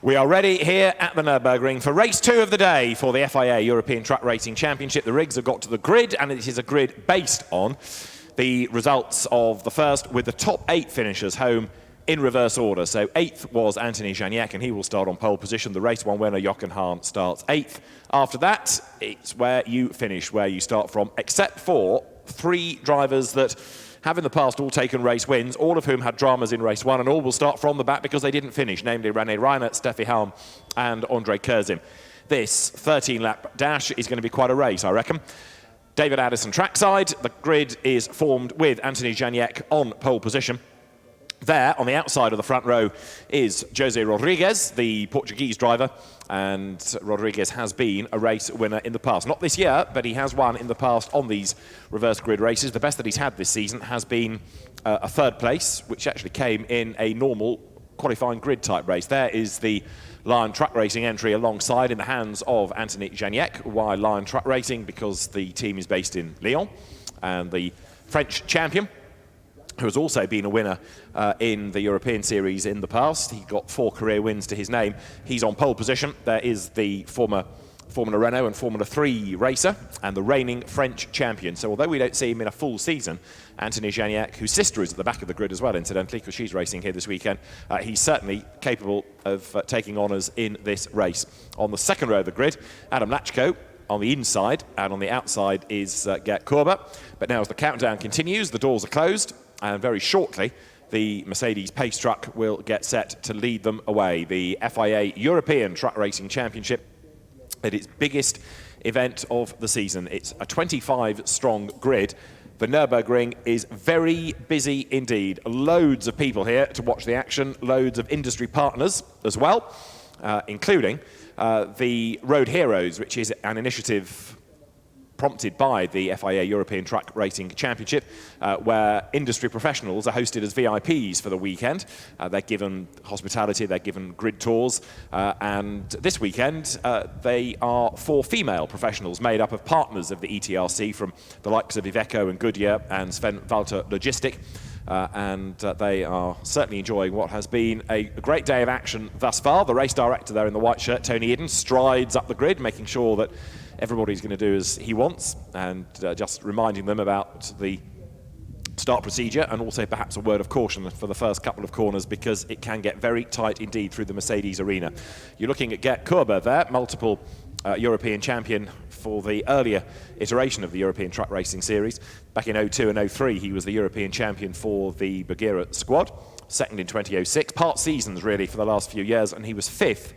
We are ready here at the Nürburgring for race 2 of the day for the FIA European Truck Racing Championship. The rigs have got to the grid, and it is a grid based on the results of the first, with the top 8 finishers home in reverse order. So 8th was Anthony Janiak, and he will start on pole position. The race 1 winner, Jochen Hahn, starts 8th. After that, it's where you finish, where you start from, except for 3 drivers that have in the past all taken race wins, all of whom had dramas in race 1, and all will start from the back because they didn't finish, namely René Reiner, Steffi Helm and Andre Kurzim. This 13-lap dash is going to be quite a race, I reckon. David Addison trackside. The grid is formed with Anthony Janiak on pole position. There, on the outside of the front row, is Jose Rodriguez, the Portuguese driver, and Rodriguez has been a race winner in the past. Not this year, but he has won in the past on these reverse grid races. The best that he's had this season has been a 3rd place, which actually came in a normal qualifying grid type race. There is the Lion Truck Racing entry alongside in the hands of Anthony Janiak. Why Lion Truck Racing? Because the team is based in Lyon, and the French champion, who has also been a winner in the European Series in the past. He got 4 career wins to his name. He's on pole position. There is the former Formula Renault and Formula 3 racer and the reigning French champion. So although we don't see him in a full season, Anthony Janiak, whose sister is at the back of the grid as well, incidentally, because she's racing here this weekend, he's certainly capable of taking honours in this race. On the 2nd row of the grid, Adam Lachko on the inside, and on the outside is Gert Körber. But now as the countdown continues, the doors are closed, and very shortly, the Mercedes pace truck will get set to lead them away. The FIA European Truck Racing Championship at its biggest event of the season. It's a 25-strong grid. The Nürburgring is very busy indeed. Loads of people here to watch the action, loads of industry partners as well, including the Road Heroes, which is an initiative prompted by the FIA European Truck Racing Championship, where industry professionals are hosted as VIPs for the weekend. They're given hospitality, they're given grid tours, and this weekend they are 4 female professionals made up of partners of the ETRC from the likes of Iveco and Goodyear and Sven Walter Logistic. And they are certainly enjoying what has been a great day of action thus far. The race director there in the white shirt, Tony Eden, strides up the grid, making sure that everybody's going to do as he wants, and just reminding them about the start procedure, and also perhaps a word of caution for the first couple of corners, because it can get very tight indeed through the Mercedes arena. You're looking at Gert Körber there, multiple European champion for the earlier iteration of the European Truck Racing Series. Back in 02 and 03, he was the European champion for the Bagheera squad, 2nd in 2006, part seasons really for the last few years, and he was 5th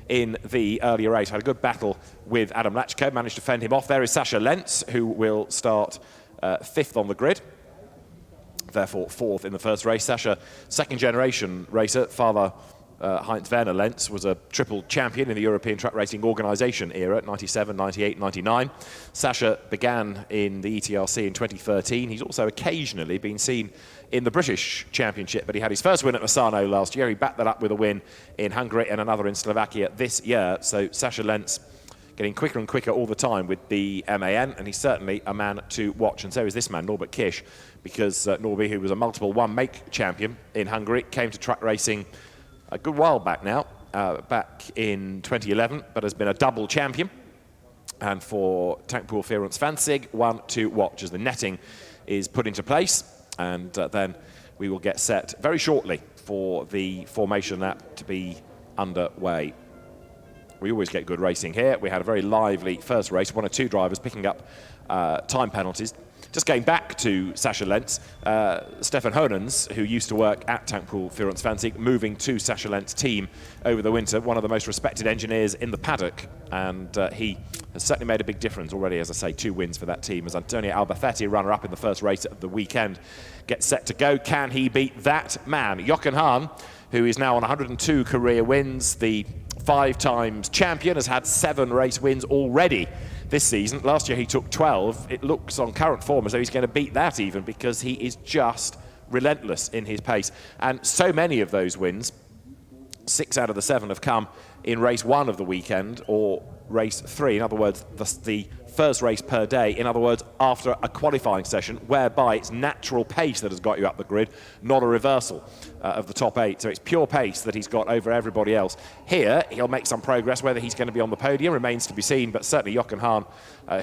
in the earlier race. Had a good battle with Adam Lachko, managed to fend him off. There is Sascha Lenz, who will start 5th on the grid, therefore 4th in the first race. Sascha, 2nd generation racer. Father Heinz Werner Lenz was a triple champion in the European Truck Racing Organisation era, 97, 98, 99. Sascha began in the ETRC in 2013. He's also occasionally been seen in the British Championship, but he had his first win at Misano last year. He backed that up with a win in Hungary and another in Slovakia this year. So Sascha Lenz getting quicker and quicker all the time with the MAN, and he's certainly a man to watch. And so is this man, Norbert Kisch, because Norby, who was a multiple one-make champion in Hungary, came to truck racing a good while back now, back in 2011, but has been a double champion. And for Tankpool Ference Fansig, one to watch as the netting is put into place. And then we will get set very shortly for the formation lap to be underway. We always get good racing here. We had a very lively first race, 1 or 2 drivers picking up time penalties. Just going back to Sascha Lenz, Stefan Honens, who used to work at Tankpool Ference Fansig, moving to Sascha Lenz's team over the winter, one of the most respected engineers in the paddock, and he has certainly made a big difference already. As I say, 2 wins for that team as Antonio Albacete, runner-up in the first race of the weekend, gets set to go. Can he beat that man? Jochen Hahn, who is now on 102 career wins, the 5 times champion, has had 7 race wins already this season. Last year he took 12. It looks on current form as though he's going to beat that even, because he is just relentless in his pace. And so many of those wins, 6 out of the 7, have come in race 1 of the weekend or race 3. In other words, the first race per day. In other words, after a qualifying session, whereby it's natural pace that has got you up the grid, not a reversal of the top 8. So it's pure pace that he's got over everybody else. Here, he'll make some progress. Whether he's going to be on the podium remains to be seen, but certainly Jochen Hahn,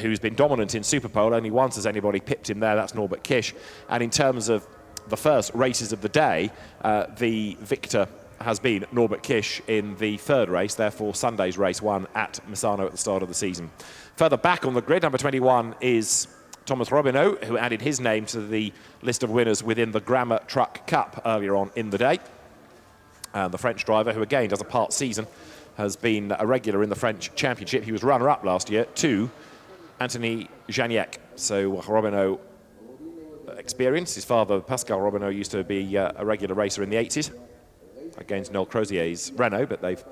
who's been dominant in Superpole, only once has anybody pipped him there, that's Norbert Kisch. And in terms of the first races of the day, the victor has been Norbert Kisch in the 3rd race, therefore Sunday's race 1 at Misano at the start of the season. Further back on the grid, number 21 is Thomas Robineau, who added his name to the list of winners within the Grammar Truck Cup earlier on in the day. And the French driver, who again does a part season, has been a regular in the French Championship. He was runner-up last year to Anthony Janiek. So Robineau experienced. His father, Pascal Robineau, used to be a regular racer in the 80s against Noel Crozier's Renault, but they've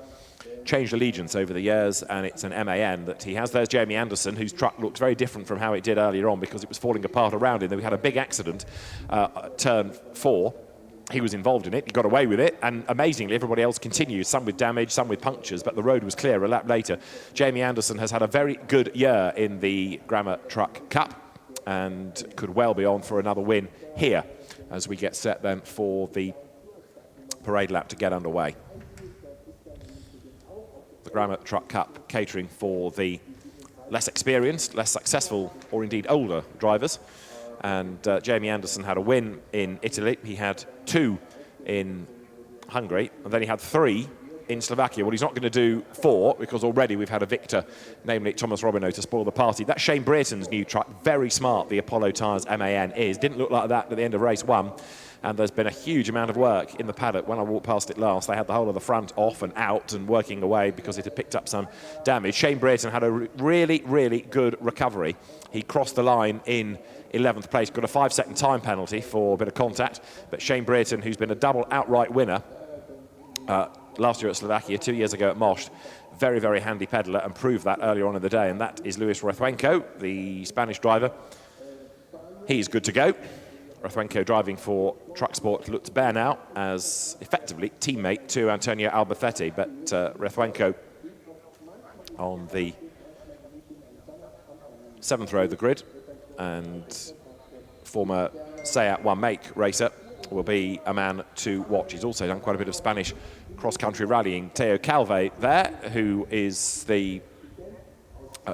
changed allegiance over the years, and it's an MAN that he has. There's Jamie Anderson, whose truck looks very different from how it did earlier on because it was falling apart around him. Then we had a big accident at turn 4. He was involved in it, he got away with it, and amazingly everybody else continues, some with damage, some with punctures, but the road was clear a lap later. Jamie Anderson has had a very good year in the Grammar Truck Cup and could well be on for another win here as we get set then for the parade lap to get underway. The Grammar Truck Cup catering for the less experienced, less successful, or indeed older drivers. And Jamie Anderson had a win in Italy. He had 2 in Hungary, and then he had 3 in Slovakia. Well, he's not going to do 4 because already we've had a victor, namely Thomas Robineau, to spoil the party. That's Shane Brereton's new truck. Very smart, the Apollo Tyres MAN is. Didn't look like that at the end of race 1. And there's been a huge amount of work in the paddock. When I walked past it last, they had the whole of the front off and out and working away because it had picked up some damage. Shane Brereton had a really, really good recovery. He crossed the line in 11th place, got a 5-second time penalty for a bit of contact. But Shane Brereton, who's been a double outright winner last year at Slovakia, 2 years ago at Most, very, very handy peddler, and proved that earlier on in the day. And that is Luis Rezuenco, the Spanish driver. He's good to go. Rezuenco driving for Truck Sport Lutz Bernau as effectively teammate to Antonio Albacete, but Rezuenco on the 7th row of the grid, and former SEAT One Make racer will be a man to watch. He's also done quite a bit of Spanish cross-country rallying. Teo Calve there, who is the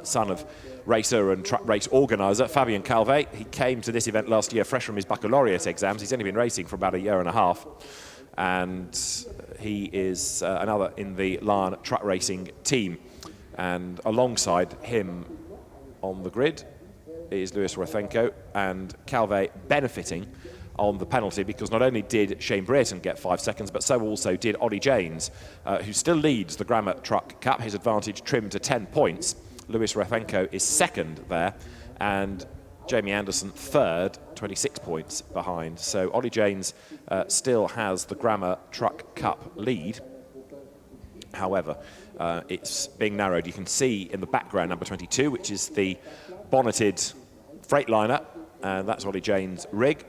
son of racer and truck race organiser Fabian Calve. He came to this event last year fresh from his baccalaureate exams. He's only been racing for about a year and a half, and he is another in the Lion truck racing team. And alongside him on the grid is Luis Rezuenco, and Calve benefiting on the penalty because not only did Shane Brereton get 5 seconds, but so also did Ollie Janes, who still leads the Grammar Truck Cup. His advantage trimmed to 10 points. Luis Rezuenco is 2nd there, and Jamie Anderson 3rd, 26 points behind. So Ollie Janes still has the Grammar Truck Cup lead. However, it's being narrowed. You can see in the background number 22, which is the bonneted Freightliner, and that's Ollie Janes' rig.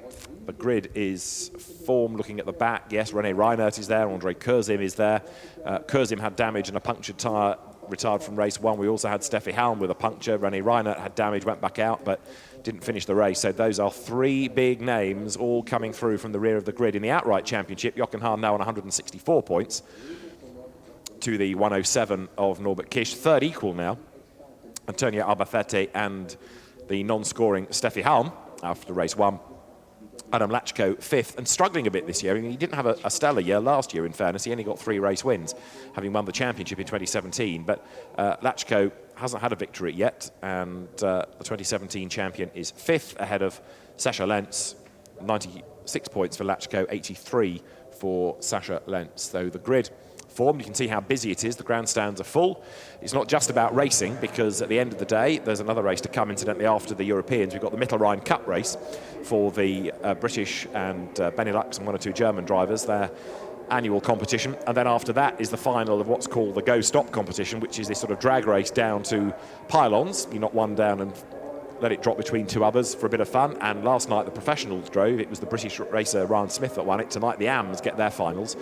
The grid is formed looking at the back. Yes, René Reinert is there, Andre Kurzim is there. Kurzim had damage and a punctured tyre, retired from race 1. We also had Steffi Helm with a puncture. René Reinert had damage, went back out, but didn't finish the race. So those are 3 big names all coming through from the rear of the grid. In the outright championship, Jochen Hahn now on 164 points to the 107 of Norbert Kisch. 3rd equal now, Antonio Albacete and the non-scoring Steffi Helm after race 1. Adam Lachko 5th, and struggling a bit this year. I mean, he didn't have a stellar year last year, in fairness. He only got 3 race wins, having won the championship in 2017. But Lachko hasn't had a victory yet, and the 2017 champion is 5th, ahead of Sascha Lentz. 96 points for Lachko, 83 for Sascha Lentz. So the grid formed. You can see how busy it is. The grandstands are full. It's not just about racing, because at the end of the day, there's another race to come, incidentally, after the Europeans. We've got the Mittelrhein Cup race for the British and Benelux and 1 or 2 German drivers, their annual competition. And then after that is the final of what's called the Go Stop competition, which is this sort of drag race down to pylons. You're not one down and let it drop between two others for a bit of fun. And last night the professionals drove. It was the British racer Ryan Smith that won it. Tonight the AMs get their finals.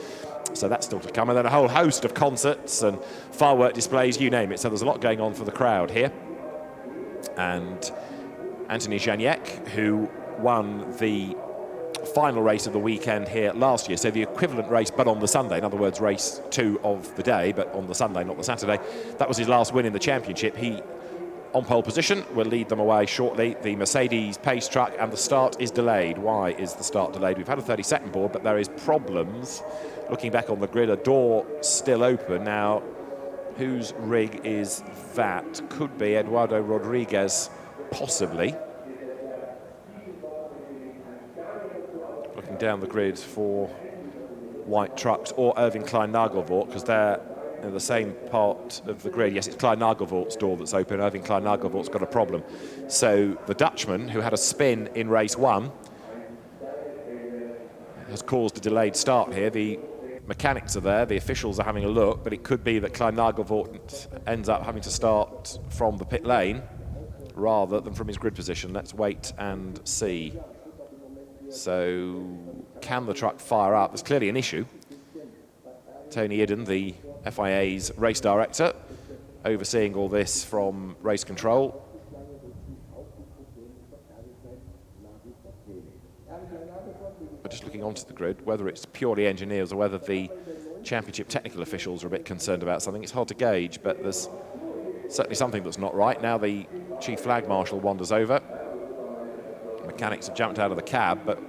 So that's still to come. And then a whole host of concerts and firework displays, you name it. So there's a lot going on for the crowd here. And Anthony Janiek, who won the final race of the weekend here last year, so the equivalent race but on the Sunday, in other words race 2 of the day but on the Sunday, not the Saturday. That was his last win in the championship. He on pole position will lead them away shortly. The Mercedes pace truck, and the start is delayed. Why is the start delayed? We've had a 30-second board, but there is problems. Looking back on the grid, a door still open. Now, whose rig is that? Could be Eduardo Rodriguez, possibly. Looking down the grid for white trucks, or Irving Klein-Nagelvoort, because they're in the same part of the grid. Yes, it's Klein-Nagelvoort's door that's open. Irving Klein-Nagelvoort's got a problem. So the Dutchman, who had a spin in race 1, has caused a delayed start here. The mechanics are there, the officials are having a look, but it could be that Klein-Nagelvoort ends up having to start from the pit lane rather than from his grid position. Let's wait and see. So can the truck fire up? There's clearly an issue. Tony Idden, the FIA's race director, overseeing all this from race control. But just looking onto the grid, whether it's purely engineers or whether the championship technical officials are a bit concerned about something, it's hard to gauge, but there's certainly something that's not right. Now the chief flag marshal wanders over. Mechanics have jumped out of the cab, but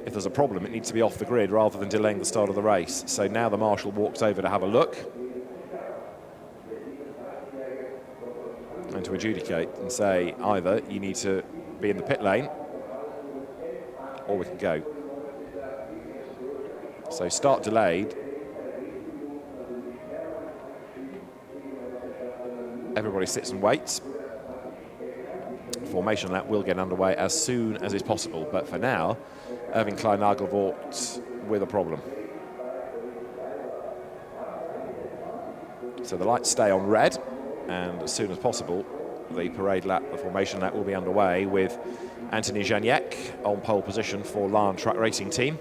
if there's a problem, it needs to be off the grid rather than delaying the start of the race. So now the marshal walks over to have a look and to adjudicate and say either you need to be in the pit lane or we can go. So start delayed. Everybody sits and waits. Formation lap will get underway as soon as is possible, but for now, Irving Klein-Nagelvoort with a problem. So the lights stay on red, and as soon as possible, the parade lap, the formation lap, will be underway with Anthony Janiek on pole position for Lion Truck Racing Team.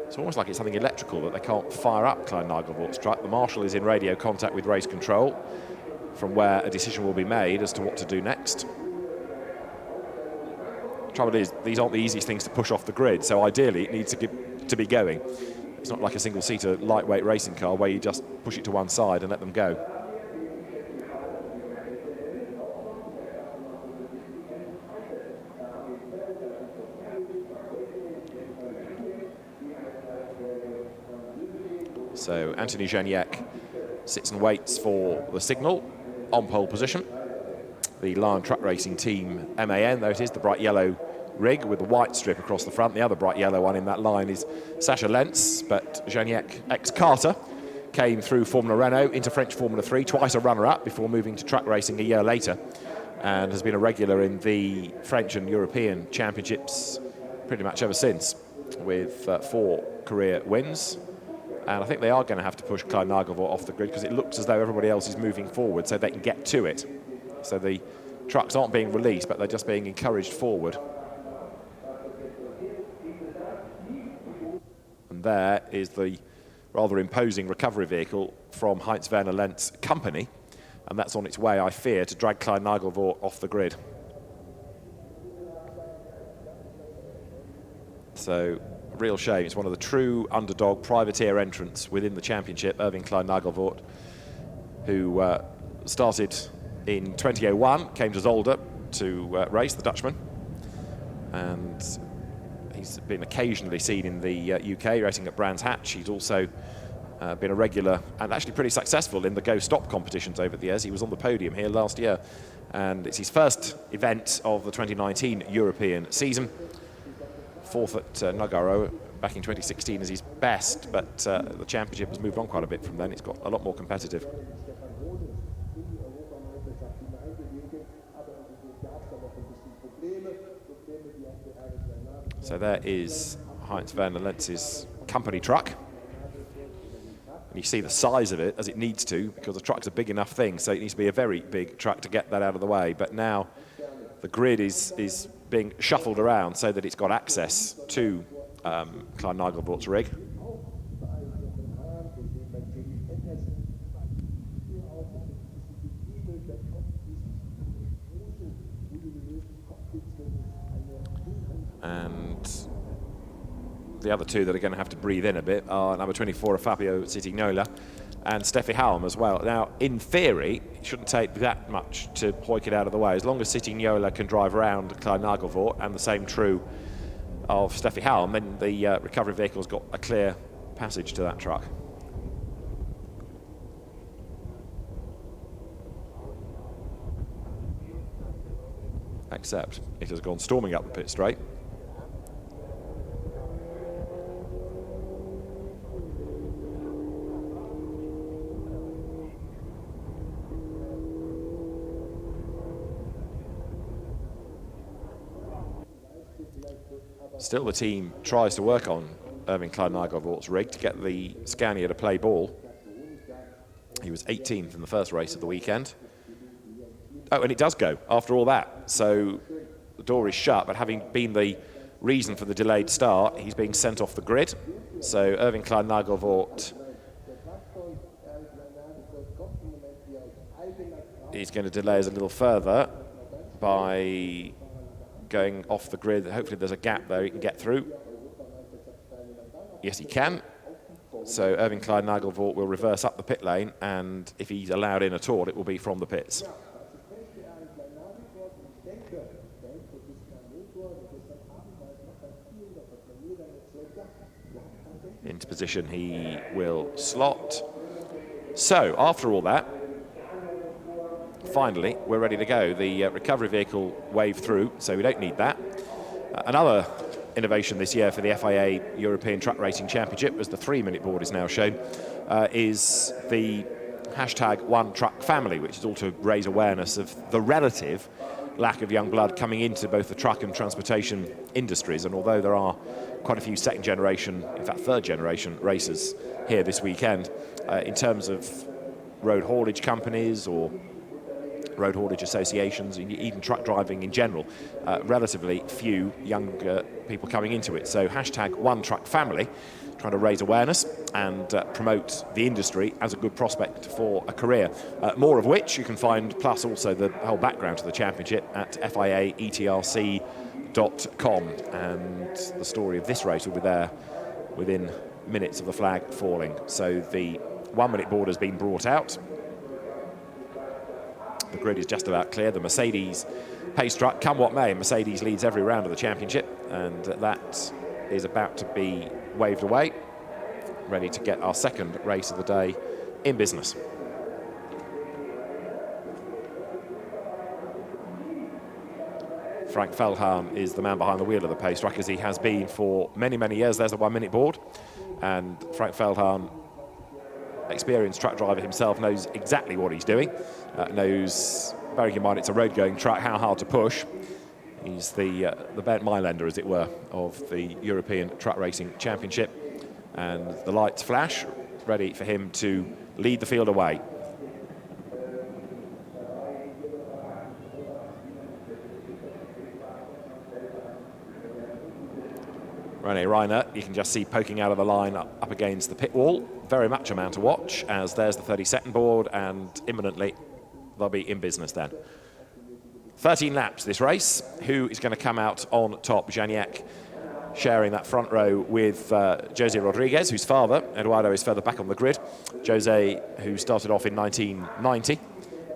It's almost like it's something electrical that they can't fire up Klein-Nagelvoort's truck. The marshal is in radio contact with race control, from where a decision will be made as to what to do next. The trouble is, these aren't the easiest things to push off the grid, so ideally it needs to be going. It's not like a single-seater lightweight racing car where you just push it to one side and let them go. So Anthony Janiek sits and waits for the signal on pole position. The Lion Truck Racing Team MAN, there it is, the bright yellow rig with the white strip across the front. The other bright yellow one in that line is Sacha Lentz, but Janiek, ex-Carter, came through Formula Renault into French Formula 3, twice a runner-up before moving to truck racing a year later, and has been a regular in the French and European championships pretty much ever since, with 4 career wins. And I think they are going to have to push Klein-Nagelvoort off the grid because it looks as though everybody else is moving forward so they can get to it. So the trucks aren't being released, but they're just being encouraged forward. And there is the rather imposing recovery vehicle from Heinz-Werner Lentz company, and that's on its way, I fear, to drag Klein-Nagelvoort off the grid. So, a real shame. It's one of the true underdog privateer entrants within the championship, Irving Klein-Nagelvoort, who started in 2001, came to Zolder to race, the Dutchman, and he's been occasionally seen in the UK racing at Brands Hatch. He's also been a regular and actually pretty successful in the go-stop competitions over the years. He was on the podium here last year, and it's his first event of the 2019 European season. 4th at Nagaro back in 2016 is his best, but the championship has moved on quite a bit from then. It's got a lot more competitive. So there is Heinz-Werner Lentz's company truck. You see the size of it as it needs to, because the truck's a big enough thing, so it needs to be a very big truck to get that out of the way. But now the grid is being shuffled around so that it's got access to Klein Nagelvort's rig. And the other two that are going to have to breathe in a bit are number 24, Fabio Citignola, and Steffi Helm as well. Now, in theory, it shouldn't take that much to hoik it out of the way. As long as Citignola can drive around Klein Nagelvort, and the same true of Steffi Helm, then the recovery vehicle's got a clear passage to that truck. Except it has gone storming up the pit straight. Still, the team tries to work on Erwin Klein Nagelvort's rig to get the Scania to play ball. He was 18th in the first race of the weekend. Oh, and it does go after all that. So the door is shut, but having been the reason for the delayed start, he's being sent off the grid. So Erwin Klein Nagelvort is going to delay us a little further by going off the grid. Hopefully there's a gap there he can get through. Yes, he can. So Erwin Klein Nagelvort will reverse up the pit lane, and if he's allowed in at all, it will be from the pits. Into position he will slot. So after all that, finally we're ready to go. The recovery vehicle waved through, so we don't need that. Another innovation this year for the FIA European Truck Racing Championship, as the 3-minute board is now shown, is the hashtag One Truck Family, which is all to raise awareness of the relative lack of young blood coming into both the truck and transportation industries. And although there are quite a few second generation, in fact third generation racers here this weekend, in terms of road haulage companies or road haulage associations, even truck driving in general, relatively few younger people coming into it. So hashtag One Truck Family, trying to raise awareness and promote the industry as a good prospect for a career. More of which you can find, plus also the whole background to the championship, at FIA ETRC.com. And the story of this race will be there within minutes of the flag falling. So the 1-minute board has been brought out. The grid is just about clear. The Mercedes pace truck, come what may, Mercedes leads every round of the championship, and that is about to be waved away, ready to get our second race of the day in business. Frank Feldhahn is the man behind the wheel of the pace truck, as he has been for many, many years. There's the 1-minute board, and Frank Feldhahn, experienced truck driver himself, knows exactly what he's doing, knows, bearing in mind it's a road-going truck, how hard to push. He's the Bernd Mailänder, as it were, of the European Truck Racing Championship. And the lights flash, ready for him to lead the field away. René Reiner, you can just see poking out of the line up against the pit wall. Very much a man to watch, as there's the 32nd board, and imminently they'll be in business then. 13 laps this race. Who is going to come out on top? Janiak sharing that front row with Jose Rodriguez, whose father, Eduardo, is further back on the grid. Jose, who started off in 1990,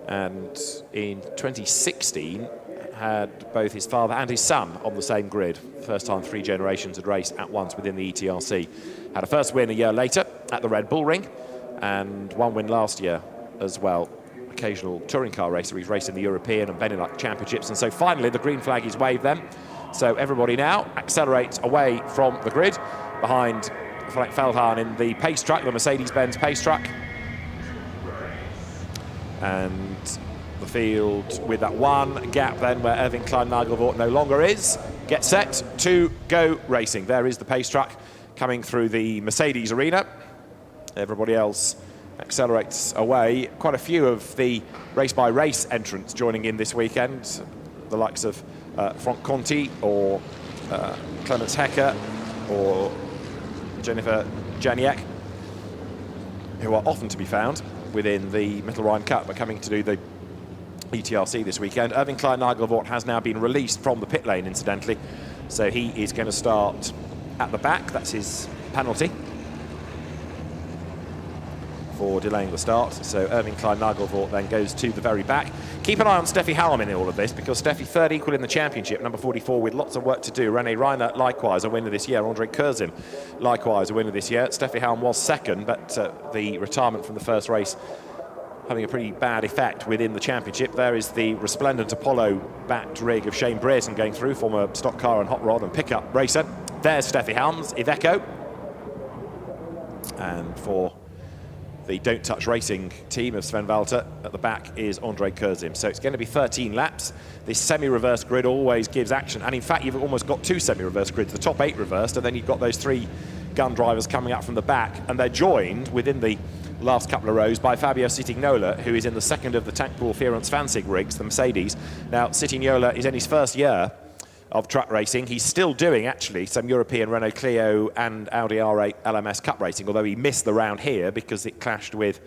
and in 2016 had both his father and his son on the same grid. First time 3 generations had raced at once within the ETRC. Had a first win a year later at the Red Bull Ring, and 1 win last year as well. Occasional touring car racer. He's raced in the European and Benelux Championships. And so finally the green flag is waved then. So everybody now accelerates away from the grid behind Frank Feldhahn in the pace truck, the Mercedes-Benz pace truck. And the field with that one gap then where Erwin Klein Nagelvort no longer is. Get set to go racing. There is the pace truck coming through the Mercedes arena. Everybody else accelerates away. Quite a few of the race-by-race entrants joining in this weekend. The likes of Franck Conti or Clemens Hecker or Jennifer Janiak, who are often to be found within the Mittelrhein Cup, but coming to do the ETRC this weekend. Irving Klein-Nagelvoort has now been released from the pit lane, incidentally, so he is going to start at the back. That's his penalty for delaying the start. So Irving Klein-Nagelvoort then goes to the very back. Keep an eye on Steffi Helm in all of this, because Steffi third equal in the championship, number 44, with lots of work to do. René Reiner, likewise, a winner this year. Andre Kurzim, likewise, a winner this year. Steffi Helm was second, but the retirement from the first race having a pretty bad effect within the championship. There is the resplendent Apollo-backed rig of Shane Brereton going through, former stock car and hot rod and pickup racer. There's Steffi Helm's Iveco. And for the Don't Touch Racing team of Sven Walter, at the back is Andre Kurzim. So it's going to be 13 laps. This semi-reverse grid always gives action. And in fact, you've almost got two semi-reverse grids, the top 8 reversed, and then you've got those 3 gun drivers coming up from the back. And they're joined within the last couple of rows by Fabio Citignola, who is in the second of the Tank Pool Fierance Fansig rigs, the Mercedes. Now, Citignola is in his first year of truck racing. He's still doing, actually, some European Renault Clio and Audi R8 LMS Cup racing, although he missed the round here because it clashed with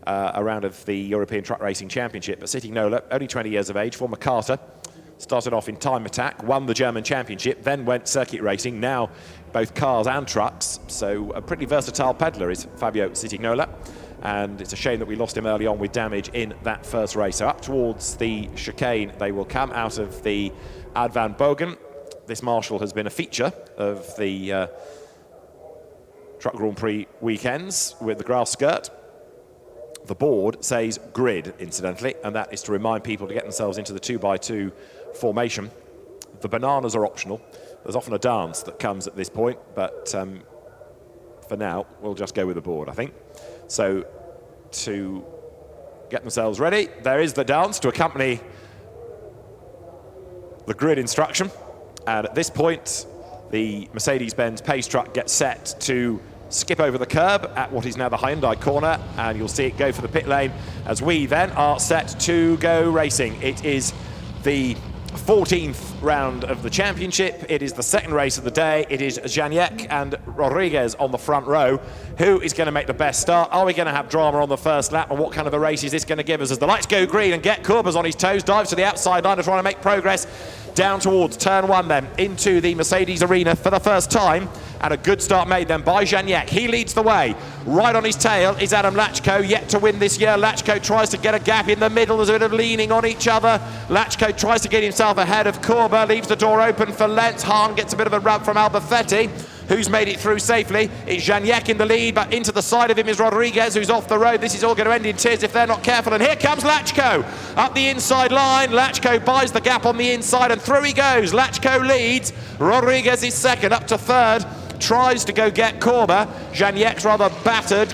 a round of the European Truck Racing Championship. But Citignola, only 20 years of age, former karter, started off in time attack, won the German Championship, then went circuit racing, now both cars and trucks. So a pretty versatile peddler is Fabio Citignola. And it's a shame that we lost him early on with damage in that first race. So up towards the chicane they will come out of the Ad van Bogen. This Marshall has been a feature of the Truck Grand Prix weekends with the grass skirt. The board says grid, incidentally, and that is to remind people to get themselves into the 2x2 formation. The bananas are optional. There's often a dance that comes at this point, but for now, we'll just go with the board, I think. So to get themselves ready, there is the dance to accompany the grid instruction. And at this point, the Mercedes-Benz pace truck gets set to skip over the curb at what is now the Hyundai corner, and you'll see it go for the pit lane as we then are set to go racing. It is the 14th round of the championship. It is the second race of the day. It is Janiak and Rodriguez on the front row. Who is going to make the best start? Are we going to have drama on the first lap? And what kind of a race is this going to give us as the lights go green and Gert Korber's on his toes, dives to the outside line to try to make progress down towards turn 1 then into the Mercedes arena for the first time. And a good start made then by Janiak. He leads the way. Right on his tail is Adam Lachko, yet to win this year. Lachko tries to get a gap in the middle. There's a bit of leaning on each other. Lachko tries to get himself ahead of Korber, leaves the door open for Lentz. Hahn gets a bit of a rub from Albafetti, who's made it through safely. It's Janiak in the lead, but into the side of him is Rodriguez, who's off the road. This is all going to end in tears if they're not careful. And here comes Lachko up the inside line. Lachko buys the gap on the inside, and through he goes. Lachko leads. Rodriguez is second, up to third. Tries to go get Korber. Janiak's rather battered.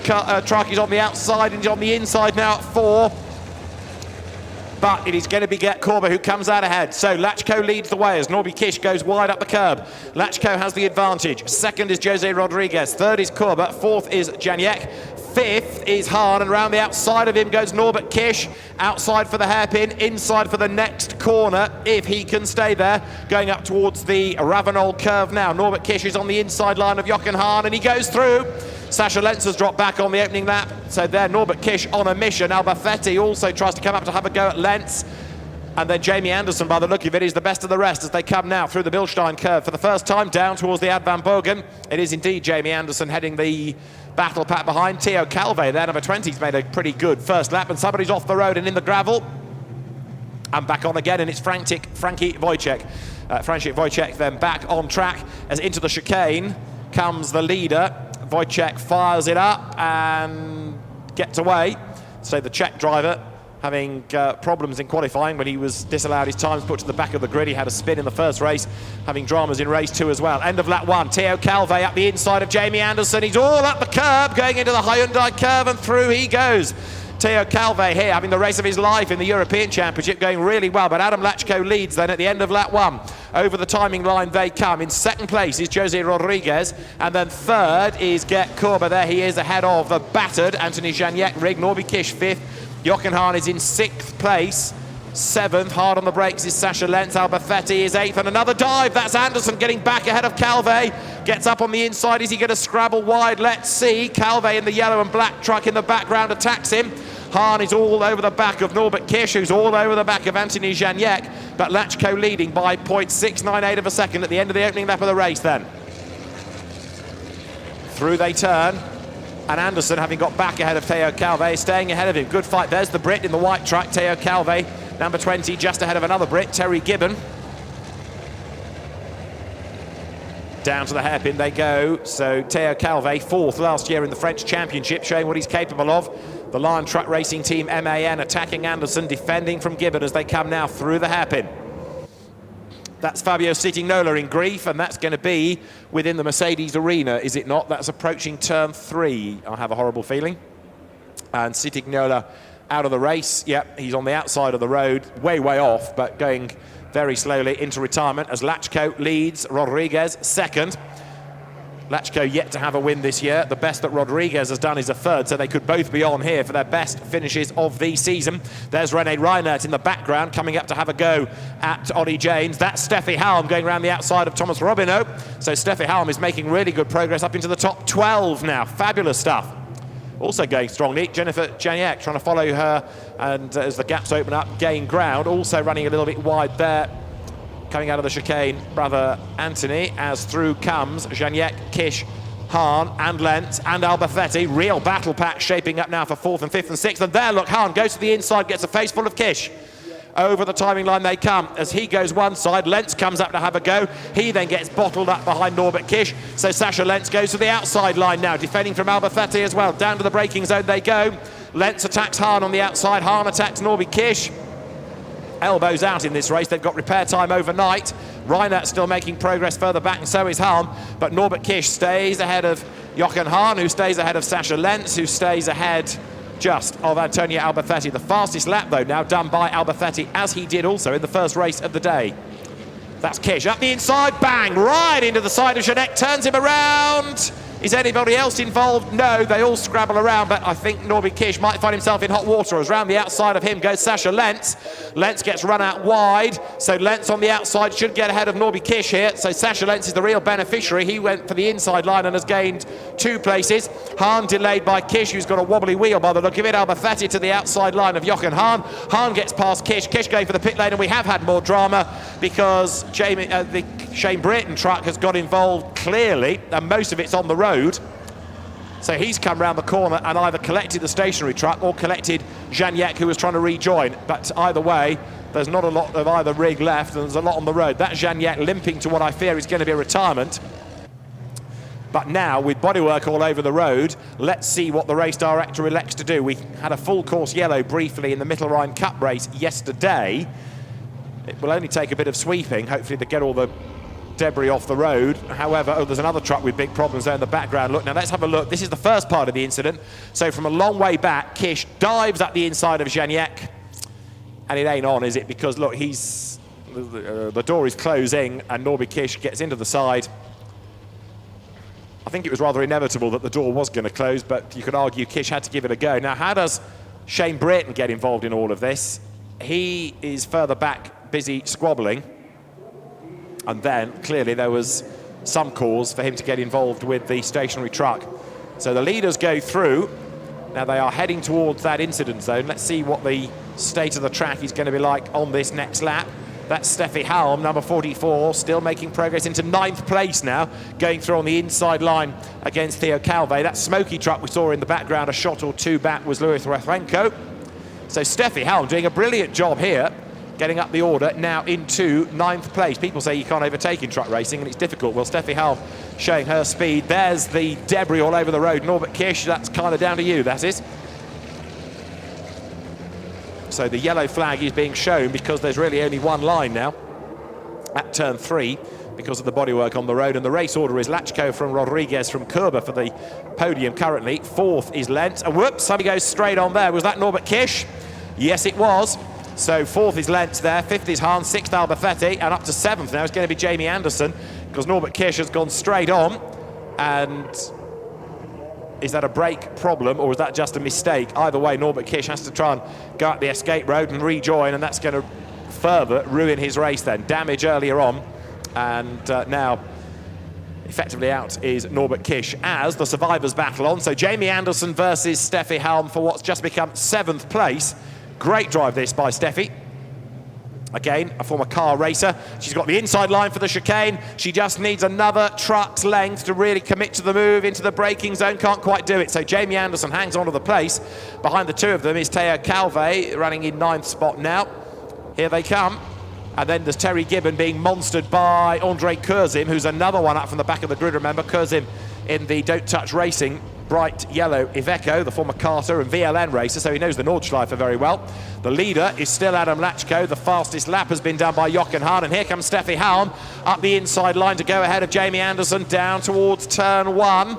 Truck is on the outside and he's on the inside now at 4. But it is going to be Gert Korber who comes out ahead. So Lachko leads the way as Norby Kish goes wide up the curb. Lachko has the advantage. Second is Jose Rodriguez. Third is Korber. Fourth is Janiak. Fifth is Hahn, and round the outside of him goes Norbert Kish. Outside for the hairpin, inside for the next corner, if he can stay there. Going up towards the Ravenol curve now. Norbert Kish is on the inside line of Jochen Hahn, and he goes through. Sasha Lentz has dropped back on the opening lap. So there, Norbert Kish on a mission. Albafetti also tries to come up to have a go at Lentz. And then Jamie Anderson, by the look of it, is the best of the rest as they come now through the Bilstein curve for the first time down towards the Ad van Bogen. It is indeed Jamie Anderson heading the battle pack behind. Theo Calve there, number 20, has made a pretty good first lap, and somebody's off the road and in the gravel. And back on again, and it's Frankie Wojciech. Frankie Wojciech then back on track as into the chicane comes the leader. Wojciech fires it up and gets away. So the Czech driver having problems in qualifying when he was disallowed his times put to the back of the grid. He had a spin in the first race, having dramas in race 2 as well. End of lap 1, Theo Calve up the inside of Jamie Anderson. He's all up the curb, going into the Hyundai curve, and through he goes. Theo Calvé here having the race of his life in the European Championship, going really well, but Adam Lachko leads then at the end of lap 1. Over the timing line they come. In second place is Jose Rodriguez, and then third is Gert Korber. There he is ahead of the battered Anthony Janiek rig. Norby Kish 5th. Jochen Hahn is in 6th place. 7th, hard on the brakes, is Sascha Lentz. Alberthetti is 8th, and another dive. That's Anderson getting back ahead of Calvé. Gets up on the inside. Is he going to scrabble wide? Let's see. Calvé in the yellow and black truck in the background attacks him. Hahn is all over the back of Norbert Kish, who's all over the back of Anthony Janiek, but Lachko leading by 0.698 of a second at the end of the opening lap of the race then. Through they turn, and Anderson, having got back ahead of Theo Calvé, staying ahead of him. Good fight. There's the Brit in the white truck, Theo Calvé, number 20, just ahead of another Brit, Terry Gibbon. Down to the hairpin they go. So Theo Calvé, 4th last year in the French Championship, showing what he's capable of. The Lion Truck Racing Team MAN attacking Anderson, defending from Gibbon as they come now through the hairpin. That's Fabio Citignola in grief, and that's going to be within the Mercedes arena, is it not? That's approaching turn 3, I have a horrible feeling. And Citignola out of the race. Yep, he's on the outside of the road, way off, but going very slowly into retirement as Lachko leads, Rodriguez 2nd. Lachko yet to have a win this year. The best that Rodriguez has done is a 3rd, so they could both be on here for their best finishes of the season. There's René Reinert in the background, coming up to have a go at Ollie James. That's Steffi Helm going around the outside of Thomas Robineau. So Steffi Helm is making really good progress up into the top 12 now. Fabulous stuff. Also going strongly, Jennifer Janiek trying to follow her, and as the gaps open up, gain ground. Also running a little bit wide there, coming out of the chicane, brother Anthony, as through comes Janiek, Kish, Hahn and Lentz and Alberthetti. Real battle pack shaping up now for 4th and 5th and 6th. And there, look, Hahn goes to the inside, gets a face full of Kish. Over the timing line they come as he goes one side. Lentz comes up to have a go. He then gets bottled up behind Norbert Kish. So Sascha Lentz goes to the outside line now, defending from Alberthetti as well. Down to the braking zone they go. Lentz attacks Hahn on the outside. Hahn attacks Norby Kish. Elbows out in this race. They've got repair time overnight. Reinert still making progress further back, and so is Helm. But Norbert Kish stays ahead of Jochen Hahn, who stays ahead of Sascha Lentz, who stays ahead just of Antonio Alberthetti. The fastest lap, though, now done by Alberthetti, as he did also in the first race of the day. That's Kish. Up the inside, bang, right into the side of Janiek, turns him around. Is anybody else involved? No, they all scrabble around, but I think Norby Kish might find himself in hot water, as round the outside of him goes Sascha Lentz. Lentz gets run out wide, so Lentz on the outside should get ahead of Norby Kish here. So Sascha Lentz is the real beneficiary. He went for the inside line and has gained 2 places. Hahn delayed by Kish, who's got a wobbly wheel by the look of it. Alberthetti to the outside line of Jochen Hahn. Hahn gets past Kish. Kish going for the pit lane, and we have had more drama because the Shane Britton truck has got involved clearly, and most of it's on the road. So he's come round the corner and either collected the stationary truck or collected Janiek, who was trying to rejoin. But either way, there's not a lot of either rig left, and there's a lot on the road. That's Janiek limping to what I fear is going to be a retirement. But now, with bodywork all over the road, let's see what the race director elects to do. We had a full course yellow briefly in the Mittelrhein Cup race yesterday. It will only take a bit of sweeping, hopefully, to get all the debris off the road. However, there's another truck with big problems there in the background. Look, now let's have a look. This is the first part of the incident. So from a long way back, Kish dives at the inside of Janiek, and it ain't on, is it? Because look, the door is closing, and Norby Kish gets into the side. I think it was rather inevitable that the door was going to close, but you could argue Kish had to give it a go. Now, how does Shane Britton get involved in all of this? He is further back, busy squabbling. And then, clearly, there was some cause for him to get involved with the stationary truck. So the leaders go through. Now they are heading towards that incident zone. Let's see what the state of the track is going to be like on this next lap. That's Steffi Helm, number 44, still making progress into 9th place now, going through on the inside line against Theo Calvé. That smoky truck we saw in the background, a shot or two back, was Louis Rafrenko. So Steffi Helm doing a brilliant job here, getting up the order now into 9th place. People say you can't overtake in truck racing, and it's difficult. Well, Steffi Helm showing her speed. There's the debris all over the road. Norbert Kish, that's kind of down to you, that is. So the yellow flag is being shown because there's really only one line now at turn 3. because of the bodywork on the road. And the race order is Lachko from Rodriguez from Kerber for the podium currently. Fourth is Lentz. And whoops, somebody goes straight on there. Was that Norbert Kish? Yes, it was. So fourth is Lentz there, fifth is Hahn, sixth Alberfetti, and up to seventh now is going to be Jamie Anderson, because Norbert Kish has gone straight on. And is that a brake problem, or is that just a mistake? Either way, Norbert Kish has to try and go up the escape road and rejoin, and that's going to further ruin his race then. Damage earlier on, and now effectively out is Norbert Kish as the survivors battle on. So Jamie Anderson versus Steffi Helm for what's just become seventh place. Great drive this by Steffi. Again, a former car racer. She's got the inside line for the chicane. She just needs another truck's length to really commit to the move into the braking zone. Can't quite do it. So Jamie Anderson hangs on to the place. Behind the two of them is Teo Calve, running in ninth spot now. Here they come. And then there's Terry Gibbon being monstered by Andre Kurzim, who's another one up from the back of the grid. Remember, Kurzim in the Don't Touch Racing bright yellow Iveco, the former Carter and VLN racer, so he knows the Nordschleife very well. The leader is still Adam Lachko. The fastest lap has been done by Jochen Hahn, and here comes Steffi Helm up the inside line to go ahead of Jamie Anderson down towards turn one.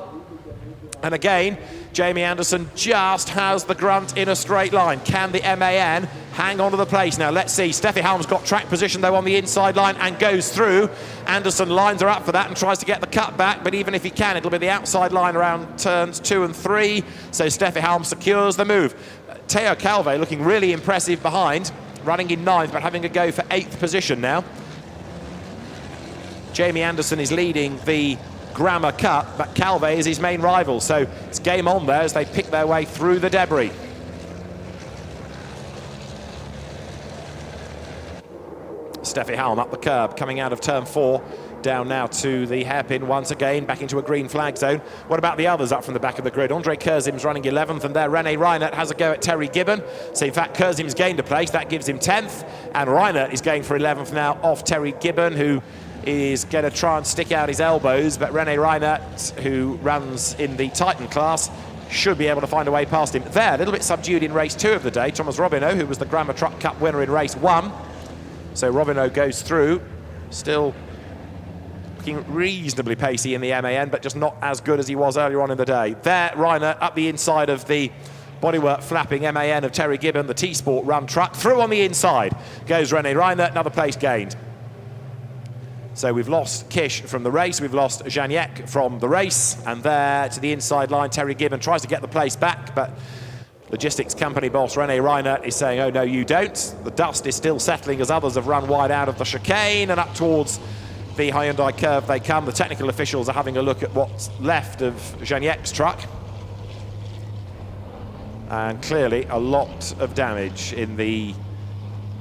And again, Jamie Anderson just has the grunt in a straight line. Can the MAN hang on to the place? Now, let's see. Steffi Helm's got track position, though, on the inside line and goes through. Anderson lines her up for that and tries to get the cut back, but even if he can, it'll be the outside line around turns 2 and 3. So Steffi Helm secures the move. Teo Calve looking really impressive behind, running in 9th, but having a go for 8th position now. Jamie Anderson is leading the Grammar Cup, but Calve is his main rival, so it's game on there as they pick their way through the debris. Steffi Helm up the curb, coming out of turn 4, down now to the hairpin once again, back into a green flag zone. What about the others up from the back of the grid? Andre Kurzim's running 11th, and there René Reinert has a go at Terry Gibbon. So in fact, Kurzim's gained a place, that gives him 10th, and Reinert is going for 11th now off Terry Gibbon, who is going to try and stick out his elbows, but René Reinert, who runs in the Titan class, should be able to find a way past him. There, a little bit subdued in race 2 of the day, Thomas Robineau, who was the Grammar Truck Cup winner in race 1. So Robineau goes through, still looking reasonably pacey in the MAN, but just not as good as he was earlier on in the day. There, Reinert up the inside of the bodywork flapping MAN of Terry Gibbon, the T-Sport run truck. Through on the inside goes René Reinert, another place gained. So we've lost Kish from the race, we've lost Janiek from the race, and there to the inside line, Terry Gibbon tries to get the place back, but logistics company boss René Reinert is saying, oh no, you don't. The dust is still settling as others have run wide out of the chicane, and up towards the Hyundai curve they come. The technical officials are having a look at what's left of Janiek's truck. And clearly a lot of damage in the,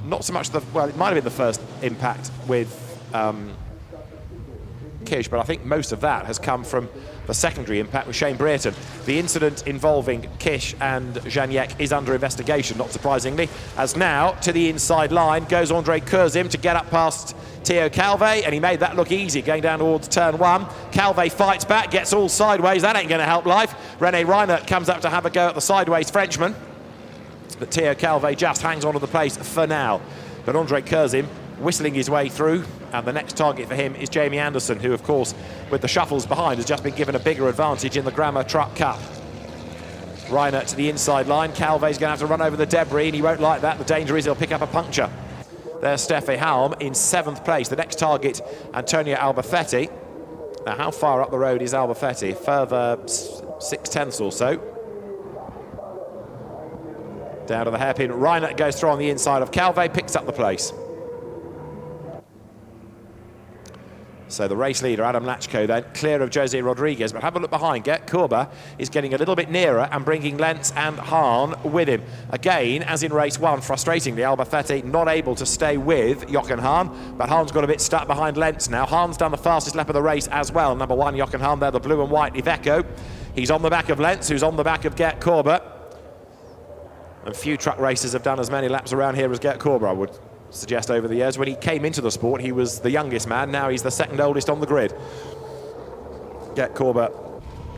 not so much the, well, it might have been the first impact with Kish, but I think most of that has come from the secondary impact with Shane Brereton. The incident involving Kish and Janiek is under investigation, not surprisingly, as now to the inside line goes Andre Kurzim to get up past Teo Calve, and he made that look easy going down towards turn 1. Calve fights back, gets all sideways. That ain't going to help life. René Reinert comes up to have a go at the sideways Frenchman, but Teo Calve just hangs onto the place for now. But Andre Kurzim whistling his way through, and the next target for him is Jamie Anderson, who of course with the shuffles behind has just been given a bigger advantage in the Grammar Truck Cup. Reinert to the inside line. Calve's going to have to run over the debris, and he won't like that. The danger is he'll pick up a puncture. There's Steffi Helm in 7th place. The next target, Antonio Alberfetti. Now, how far up the road is Alberfetti? Further 6/10 or so. Down to the hairpin. Reinert goes through on the inside of Calve, picks up the place. So the race leader, Adam Lachko, then clear of Jose Rodriguez. But have a look behind. Gert Korber is getting a little bit nearer and bringing Lentz and Hahn with him. Again, as in race 1, frustratingly, Alberfetti not able to stay with Jochen Hahn, but Hahn's got a bit stuck behind Lentz now. Hahn's done the fastest lap of the race as well. Number 1, Jochen Hahn there, the blue and white Iveco. He's on the back of Lentz, who's on the back of Gert Korber. And few truck racers have done as many laps around here as Gert Korber, I would suggest, over the years. When he came into the sport, he was the youngest man. Now he's the second oldest on the grid. Gert Korber,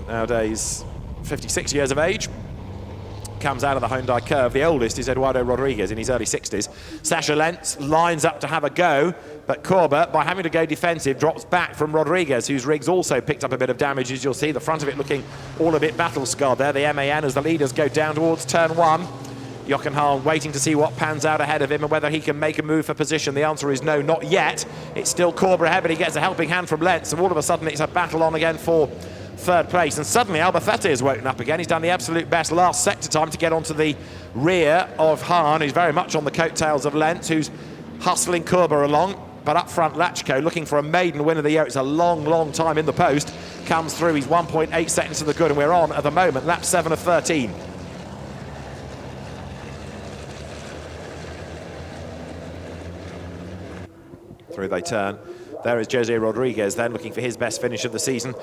nowadays 56 years of age, comes out of the Hyundai curve. The oldest is Eduardo Rodriguez in his early 60s. Sasha Lentz lines up to have a go But Corber, by having to go defensive, drops back from Rodriguez, whose rig's also picked up a bit of damage, as you'll see. The front of it looking all a bit battle-scarred there. The MAN as the leaders go down towards turn 1. Jochen Hahn waiting to see what pans out ahead of him and whether he can make a move for position. The answer is no, not yet. It's still Corber ahead, but he gets a helping hand from Lentz, and all of a sudden it's a battle on again for third place. And suddenly Albacete has woken up again. He's done the absolute best last sector time to get onto the rear of Hahn, who's very much on the coattails of Lentz, who's hustling Corber along. But up front, Lachko looking for a maiden win of the year. It's a long, long time in the post. Comes through. He's 1.8 seconds to the good, and we're on at the moment, lap 7 of 13. Through they turn. There is Jose Rodriguez then looking for his best finish of the season.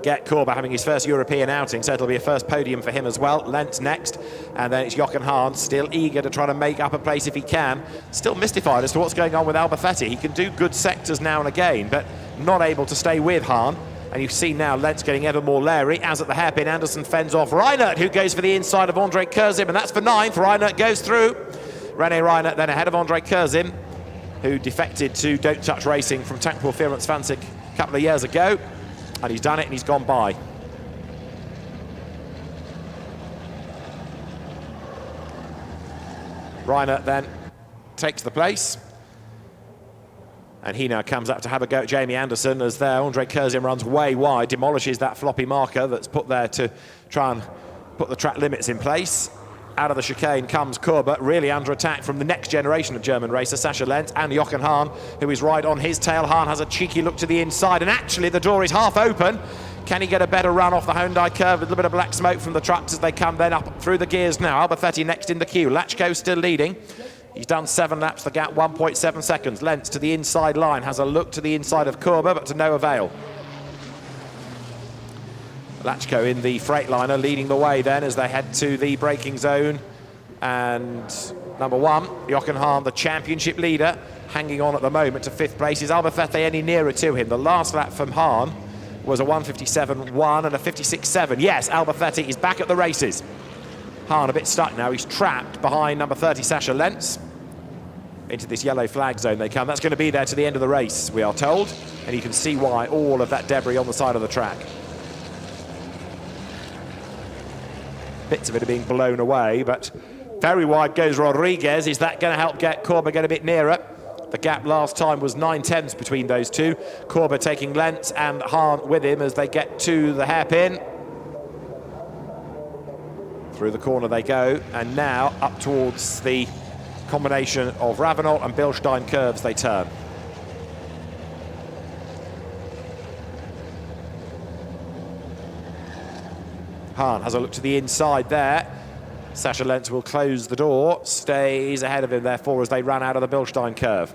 Get Corber having his first European outing, so it'll be a first podium for him as well. Lentz next, and then it's Jochen Hahn, still eager to try to make up a place if he can. Still mystified as to what's going on with Albacete. He can do good sectors now and again, but not able to stay with Hahn. And you've seen now Lentz getting ever more leery, as at the hairpin, Anderson fends off Reinert, who goes for the inside of Andre Kurzim, and that's for 9th. Reinert goes through. René Reinert then ahead of Andre Kurzim, who defected to Don't Touch Racing from Tankpool Vierundzwanzig a couple of years ago. And he's done it and he's gone by. Reinert then takes the place. And he now comes up to have a go at Jamie Anderson as there. Andre Kurzim runs way wide, demolishes that floppy marker that's put there to try and put the track limits in place. Out of the chicane comes Corber, really under attack from the next generation of German racer, Sascha Lentz, and Jochen Hahn, who is right on his tail. Hahn has a cheeky look to the inside, and actually the door is half open. Can he get a better run off the Hyundai curve? A little bit of black smoke from the trucks as they come then up through the gears now. Albacete next in the queue. Lachko still leading. He's done 7 laps, the gap 1.7 seconds. Lentz to the inside line, has a look to the inside of Corber, but to no avail. Lachko in the Freightliner leading the way then as they head to the braking zone. And number 1, Jochen Hahn, the championship leader, hanging on at the moment to 5th place. Is Albacete any nearer to him? The last lap from Hahn was a 1:57.1 and a 56.7. Yes, Albacete is back at the races. Hahn a bit stuck now. He's trapped behind number 30, Sascha Lentz. Into this yellow flag zone they come. That's going to be there to the end of the race, we are told. And you can see why, all of that debris on the side of the track. Bits of it are being blown away, but very wide goes Rodriguez. Is that going to help get Corber get a bit nearer? The gap last time was 9/10 between those two. Corber taking Lentz and Hahn with him as they get to the hairpin. Through the corner they go, and now up towards the combination of Ravenel and Bilstein curves they turn. Hahn has a look to the inside there. Sascha Lentz will close the door, stays ahead of him therefore as they run out of the Bilstein curve.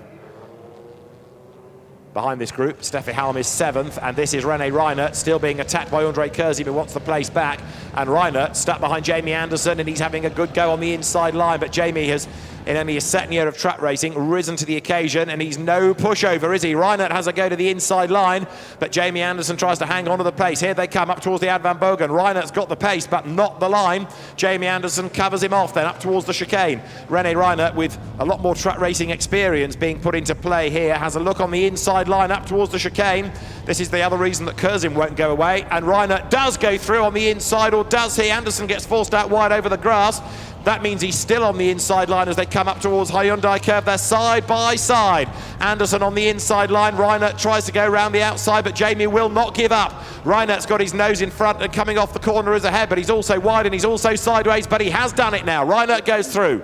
Behind this group, Steffi Helm is 7th, and this is René Reinert still being attacked by Andre Kurzim, who wants the place back. And Reinert stuck behind Jamie Anderson, and he's having a good go on the inside line, but Jamie has, in only his second year of track racing, risen to the occasion, and he's no pushover, is he? Reinert has a go to the inside line, but Jamie Anderson tries to hang on to the pace. Here they come up towards the Ad Van Bogen. Reinert's got the pace, but not the line. Jamie Anderson covers him off then up towards the chicane. René Reinert, with a lot more track racing experience being put into play here, has a look on the inside line up towards the chicane. This is the other reason that Kurzim won't go away, and Reinert does go through on the inside, or does he? Anderson gets forced out wide over the grass. That means he's still on the inside line as they come up towards Hyundai curve. They're side by side. Anderson on the inside line. Reinert tries to go around the outside, but Jamie will not give up. Reinert's got his nose in front and coming off the corner is ahead, but he's also wide and he's also sideways, but he has done it now. Reinert goes through.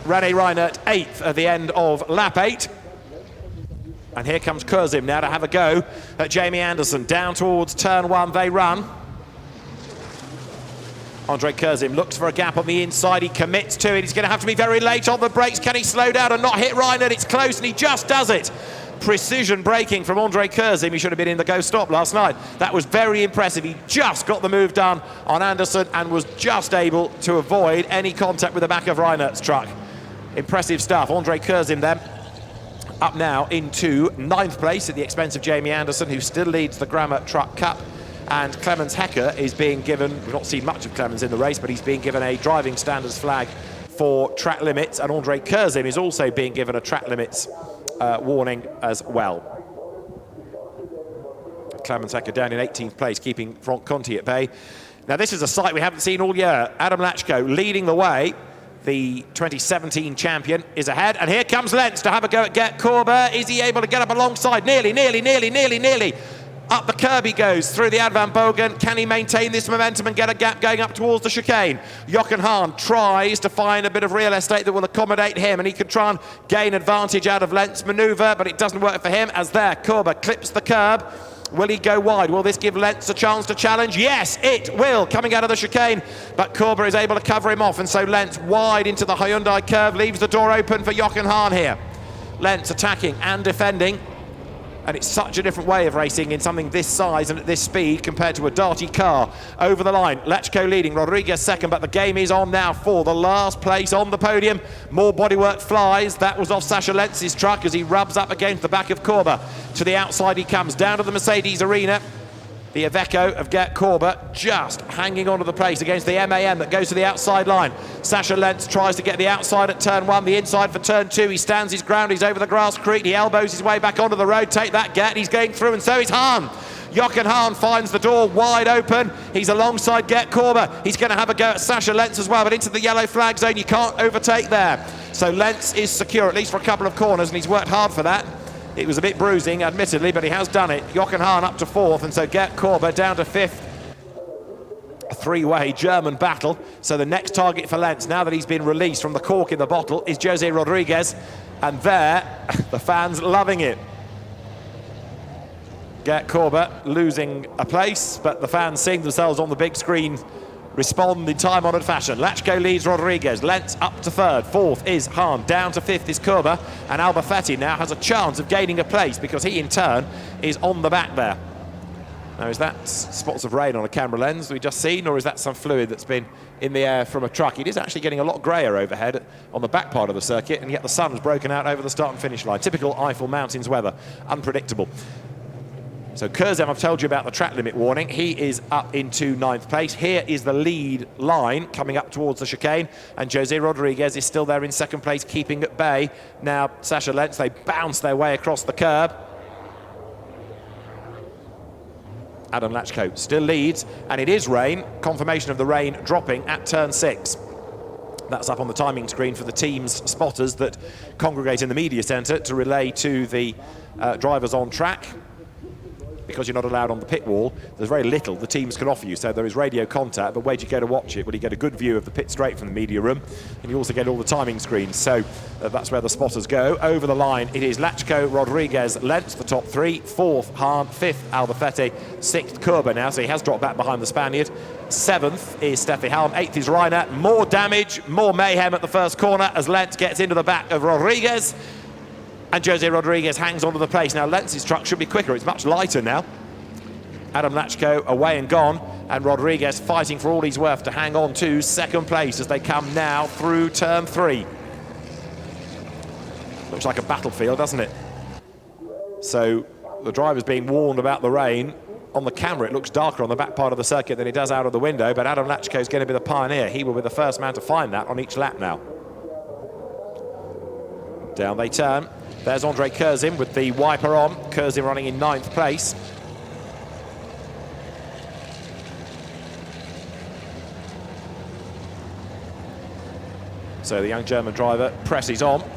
René Reinert 8th at the end of lap 8. And here comes Kurzim now to have a go at Jamie Anderson. Down towards turn 1 they run. Andre Kurzim looks for a gap on the inside. He commits to it. He's going to have to be very late on the brakes. Can he slow down and not hit Reinert? It's close, and he just does it. Precision braking from Andre Kurzim. He should have been in the go-stop last night. That was very impressive. He just got the move done on Anderson and was just able to avoid any contact with the back of Reinert's truck. Impressive stuff. Andre Kurzim then up now into 9th place at the expense of Jamie Anderson, who still leads the Grammer Truck Cup. And Clemens Hecker is being given, we've not seen much of Clemens in the race, but he's being given a driving standards flag for track limits. And Andre Kurzim is also being given a track limits warning as well. Klamanteca down in 18th place, keeping Franck Conti at bay. Now this is a sight we haven't seen all year. Adam Lachko leading the way. The 2017 champion is ahead, and here comes Lens to have a go at Gert Korber. Is he able to get up alongside? Nearly. Up the curb he goes through the Ad Van Bogen. Can he maintain this momentum and get a gap going up towards the chicane? Jochen Hahn tries to find a bit of real estate that will accommodate him, and he could try and gain advantage out of Lens' manoeuvre, but it doesn't work for him, as there Korber clips the curb. Will he go wide? Will this give Lens a chance to challenge? Yes, it will, coming out of the chicane. But Korber is able to cover him off, and so Lens wide into the Hyundai curve, leaves the door open for Jochen Hahn here. Lens attacking and defending. And it's such a different way of racing in something this size and at this speed compared to a darty car. Over the line, Lachko leading, Rodriguez second, but the game is on now for the last place on the podium. More bodywork flies. That was off Sascha Lenz's truck as he rubs up against the back of Korber. To the outside he comes, down to the Mercedes arena. The Iveco of Gert Korber just hanging onto the place against the MAN that goes to the outside line. Sascha Lenz tries to get the outside at turn 1, the inside for turn 2. He stands his ground, he's over the grasscrete, he elbows his way back onto the road. Take that, Gert, he's going through, and so is Hahn. Jochen Hahn finds the door wide open. He's alongside Gert Korber. He's going to have a go at Sascha Lenz as well, but into the yellow flag zone, you can't overtake there. So Lenz is secure, at least for a couple of corners, and he's worked hard for that. It was a bit bruising, admittedly, but he has done it. Jochen Hahn up to 4th, and so Gert Korber down to 5th. A three-way German battle. So the next target for Lenz, now that he's been released from the cork in the bottle, is Jose Rodriguez. And there, the fans loving it. Gert Korber losing a place, but the fans seeing themselves on the big screen respond in time-honoured fashion. Lachko leads Rodriguez, Lentz up to 3rd, 4th is Hahn, down to 5th is Korber, and Albafetti now has a chance of gaining a place because he in turn is on the back there. Now is that spots of rain on a camera lens we've just seen, or is that some fluid that's been in the air from a truck? It is actually getting a lot greyer overhead on the back part of the circuit, and yet the sun has broken out over the start and finish line. Typical Eifel Mountains weather, unpredictable. So Kurzem, I've told you about the track limit warning. He is up into 9th place. Here is the lead line coming up towards the chicane, and Jose Rodriguez is still there in 2nd place, keeping at bay. Now Sascha Lentz, they bounce their way across the curb. Adam Lachko still leads, and it is rain. Confirmation of the rain dropping at turn 6. That's up on the timing screen for the team's spotters that congregate in the media centre to relay to the drivers on track. Because you're not allowed on the pit wall, there's very little the teams can offer you. So there is radio contact, but where do you go to watch it? Well, you get a good view of the pit straight from the media room, and you also get all the timing screens. So that's where the spotters go. Over the line, it is Lachko, Rodriguez, Lentz, the top 3, 4th Hahn, 5th Albafetti, 6th Korber now, so he has dropped back behind the Spaniard. 7th is Steffi Helm, 8th is Reiner. More damage, more mayhem at the first corner as Lentz gets into the back of Rodriguez. And Jose Rodriguez hangs onto the place. Now Lentz's truck should be quicker, it's much lighter now. Adam Lachko away and gone, and Rodriguez fighting for all he's worth to hang on to 2nd place as they come now through turn 3. Looks like a battlefield, doesn't it? So the driver's being warned about the rain. On the camera it looks darker on the back part of the circuit than it does out of the window, but Adam Lachko is going to be the pioneer. He will be the first man to find that on each lap now. Down they turn. There's Andre Kurzem with the wiper on. Kurzem running in 9th place. So the young German driver presses on.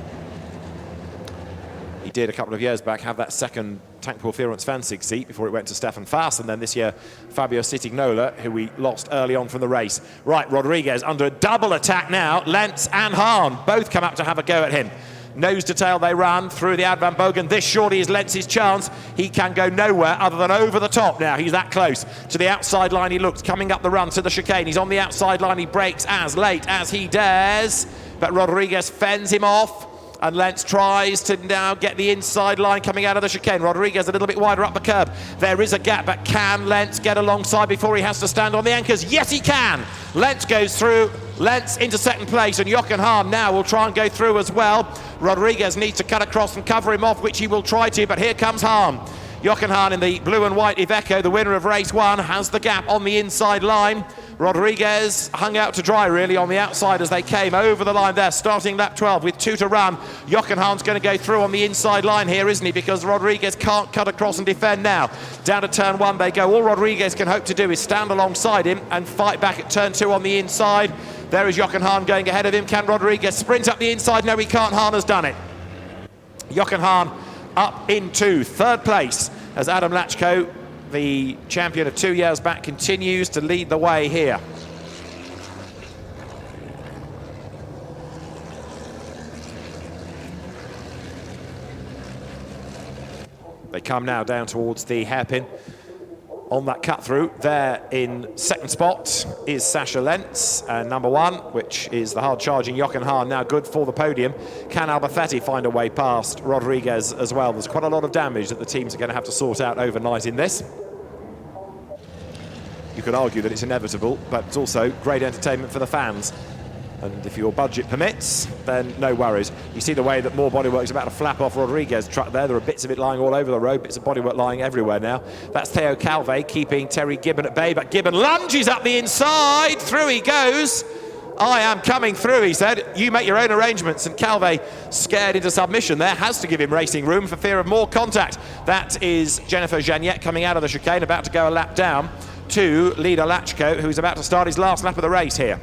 He did a couple of years back have that 2nd tank performance Fansig seat before it went to Stefan Fass, and then this year Fabio Citignola, who we lost early on from the race. Right, Rodriguez under double attack now. Lentz and Hahn both come up to have a go at him. Nose to tail they run through the Ad Van Bogen. This surely is Lentz's chance. He can go nowhere other than over the top now. He's that close. To the outside line he looks, coming up the run to the chicane. He's on the outside line, he brakes as late as he dares. But Rodriguez fends him off. And Lentz tries to now get the inside line coming out of the chicane. Rodriguez a little bit wider up the curb. There is a gap, but can Lentz get alongside before he has to stand on the anchors? Yes, he can. Lentz goes through. Lentz into 2nd place, and Jochen Hahn now will try and go through as well. Rodriguez needs to cut across and cover him off, which he will try to, but here comes Hahn. Jochen Hahn in the blue and white Iveco, the winner of race 1, has the gap on the inside line. Rodriguez hung out to dry, really, on the outside as they came over the line there, starting lap 12 with 2 to run. Jochen Hahn's going to go through on the inside line here, isn't he? Because Rodriguez can't cut across and defend now. Down to turn 1 they go. All Rodriguez can hope to do is stand alongside him and fight back at turn 2 on the inside. There is Jochen Hahn going ahead of him. Can Rodriguez sprint up the inside? No, he can't. Hahn has done it. Jochen Hahn up into 3rd place as Adam Lachko, the champion of 2 years back, continues to lead the way here. They come now down towards the hairpin. On that cut through, there in 2nd spot is Sascha Lentz, and number 1, which is the hard-charging Jochen Hahn, now good for the podium. Can Albafetti find a way past Rodriguez as well? There's quite a lot of damage that the teams are going to have to sort out overnight in this. You could argue that it's inevitable, but it's also great entertainment for the fans. And if your budget permits, then no worries. You see the way that more bodywork's about to flap off Rodriguez's truck there. There are bits of it lying all over the road, bits of bodywork lying everywhere now. That's Theo Calvé keeping Terry Gibbon at bay, but Gibbon lunges up the inside. Through he goes. I am coming through, he said. You make your own arrangements. And Calvé, scared into submission there, has to give him racing room for fear of more contact. That is Jennifer Janiette coming out of the chicane, about to go a lap down to leader Lachko, who's about to start his last lap of the race here.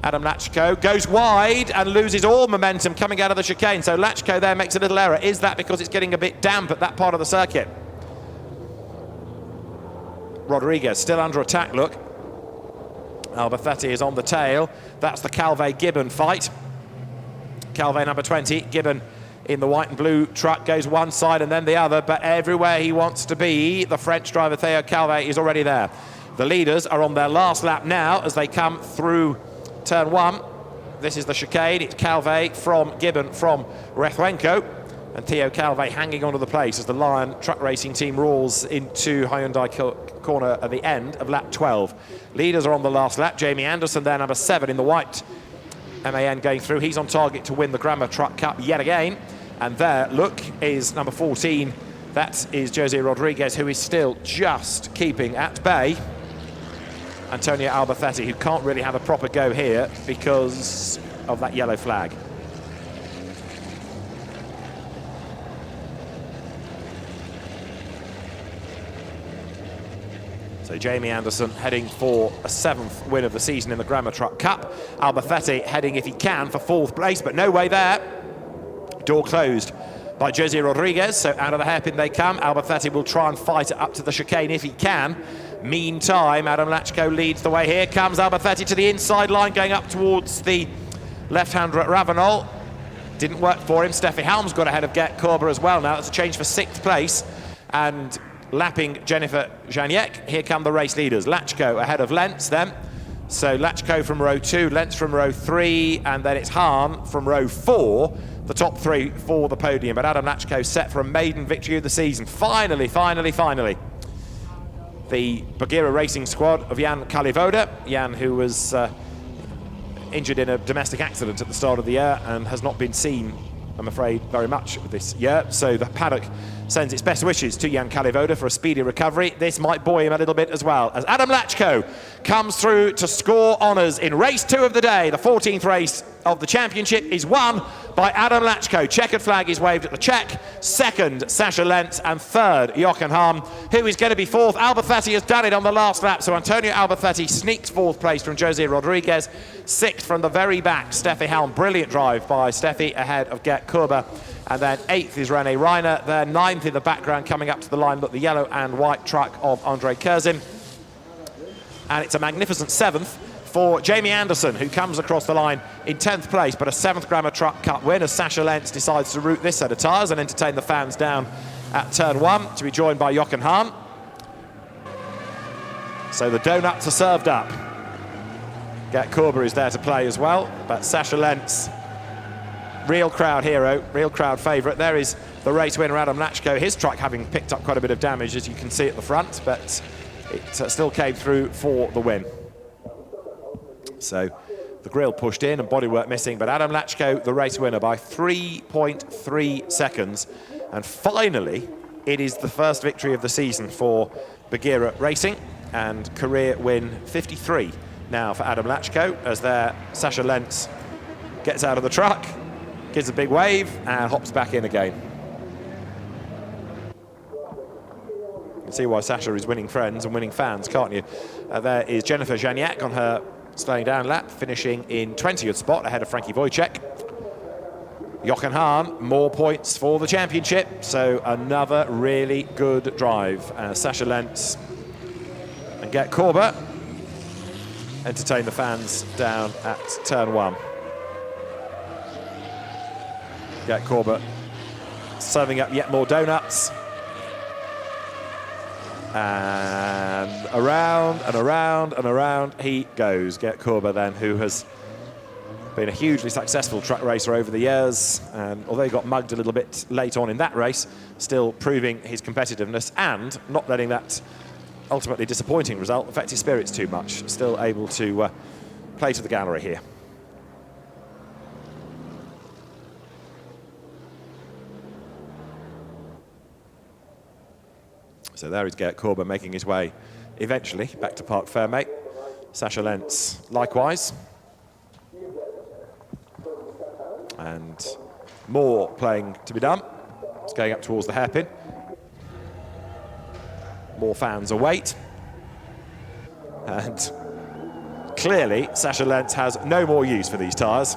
Adam Lachko goes wide and loses all momentum coming out of the chicane. So Lachko there makes a little error. Is that because it's getting a bit damp at that part of the circuit? Rodriguez still under attack, look. Albafetti is on the tail. That's the Calvé-Gibbon fight. Calvé number 20, Gibbon in the white and blue truck goes one side and then the other, but everywhere he wants to be, the French driver Theo Calvé is already there. The leaders are on their last lap now as they come through turn 1. This is the chicane. It's Calvé from Gibbon from Rethwenko, and Theo Calvé hanging onto the place as the Lion truck racing team rolls into Hyundai corner at the end of lap 12. Leaders are on the last lap. Jamie Anderson there, number 7 in the white MAN going through. He's on target to win the Grammar Truck Cup yet again. And there, look, is number 14. That is Jose Rodriguez, who is still just keeping at bay Antonio Albafetti, who can't really have a proper go here because of that yellow flag. So Jamie Anderson heading for a 7th win of the season in the Grammar Truck Cup. Albafetti heading, if he can, for 4th place, but no way there. Door closed by Jose Rodriguez, so out of the hairpin they come. Albafetti will try and fight it up to the chicane if he can. Meantime, Adam Lachko leads the way. Here comes Albafetti to the inside line, going up towards the left-hander at Ravenol. Didn't work for him. Steffi Helm's got ahead of Gert Korber as well now. That's a change for 6th place. And lapping Jennifer Janiette, here come the race leaders. Lachko ahead of Lentz then. So Lachko from row 2, Lentz from row 3, and then it's Hahn from row 4. The top 3 for the podium. But Adam Lachko set for a maiden victory of the season. Finally, finally, finally. The Bagheera Racing squad of Jan Kalivoda. Jan, who was injured in a domestic accident at the start of the year and has not been seen, I'm afraid, very much this year. So the paddock sends its best wishes to Jan Kalivoda for a speedy recovery. This might buoy him a little bit as well, as Adam Lachko comes through to score honours in race 2 of the day. The 14th race of the championship is won by Adam Lachko. Checkered flag is waved at the check. 2nd, Sascha Lentz, and 3rd, Jochen Hahn, who is going to be 4th. Albafetti has done it on the last lap, so Antonio Albafetti sneaks 4th place from Jose Rodriguez. 6th from the very back, Steffi Helm. Brilliant drive by Steffi ahead of Gert Korber. And then 8th is René Reiner. They're 9th in the background, coming up to the line. Look, the yellow and white truck of Andre Curzin. And it's a magnificent 7th for Jamie Anderson, who comes across the line in 10th place, but a 7th Grammar Truck Cup win as Sascha Lentz decides to route this set of tyres and entertain the fans down at turn 1 to be joined by Jochen Hahn. So the donuts are served up. Gert Korber is there to play as well, but Sascha Lentz, real crowd hero, real crowd favourite. There is the race winner, Adam Lachko, his truck having picked up quite a bit of damage, as you can see at the front, but it still came through for the win. So the grille pushed in and bodywork missing, but Adam Lachko, the race winner by 3.3 seconds. And finally, it is the first victory of the season for Bagheera Racing. and career win 53 now for Adam Lachko, as there Sasha Lentz gets out of the truck, gives a big wave and hops back in again. You can see why Sasha is winning friends and winning fans, can't you? There is Jennifer Janiak on her slowing down lap, finishing in 20th spot ahead of Frankie Wojciech. Jochen Hahn, more points for the championship, so another really good drive. Sasha Lentz and Gert Korber entertain the fans down at turn 1. Gert Korber serving up yet more donuts. And around and around and around he goes. Gert Korber then, who has been a hugely successful truck racer over the years, and although he got mugged a little bit late on in that race, still proving his competitiveness and not letting that ultimately disappointing result affect his spirits too much. Still able to play to the gallery here. So there is Gert Korber making his way eventually back to Parc Fermé. Sasha Lentz likewise. And more playing to be done. It's going up towards the hairpin. More fans await. And clearly Sasha Lentz has no more use for these tyres.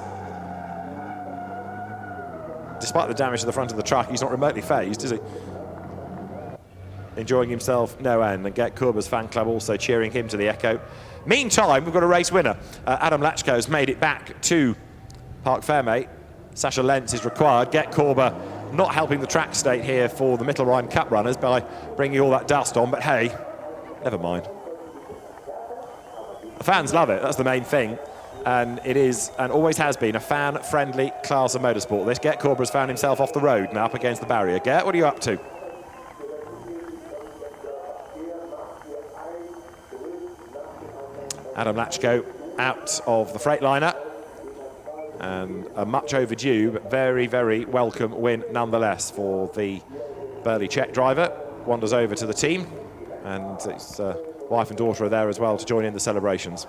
Despite the damage to the front of the truck, he's not remotely phased, is he? Enjoying himself no end, and Gert Korber's fan club also cheering him to the echo. Meantime, we've got a race winner. Adam Lachko's made it back to Parc Fermé. Sasha Lentz is required. Gert Korber not helping the track state here for the Mittelrhein Cup runners by bringing all that dust on, but hey, never mind. The fans love it, that's the main thing. And it is, and always has been, a fan-friendly class of motorsport. This Gert Korber has found himself off the road now up against the barrier. Gert, what are you up to? Adam Lachko out of the Freightliner, and a much overdue but very, very welcome win nonetheless for the burly Czech driver. Wanders over to the team, and his wife and daughter are there as well to join in the celebrations.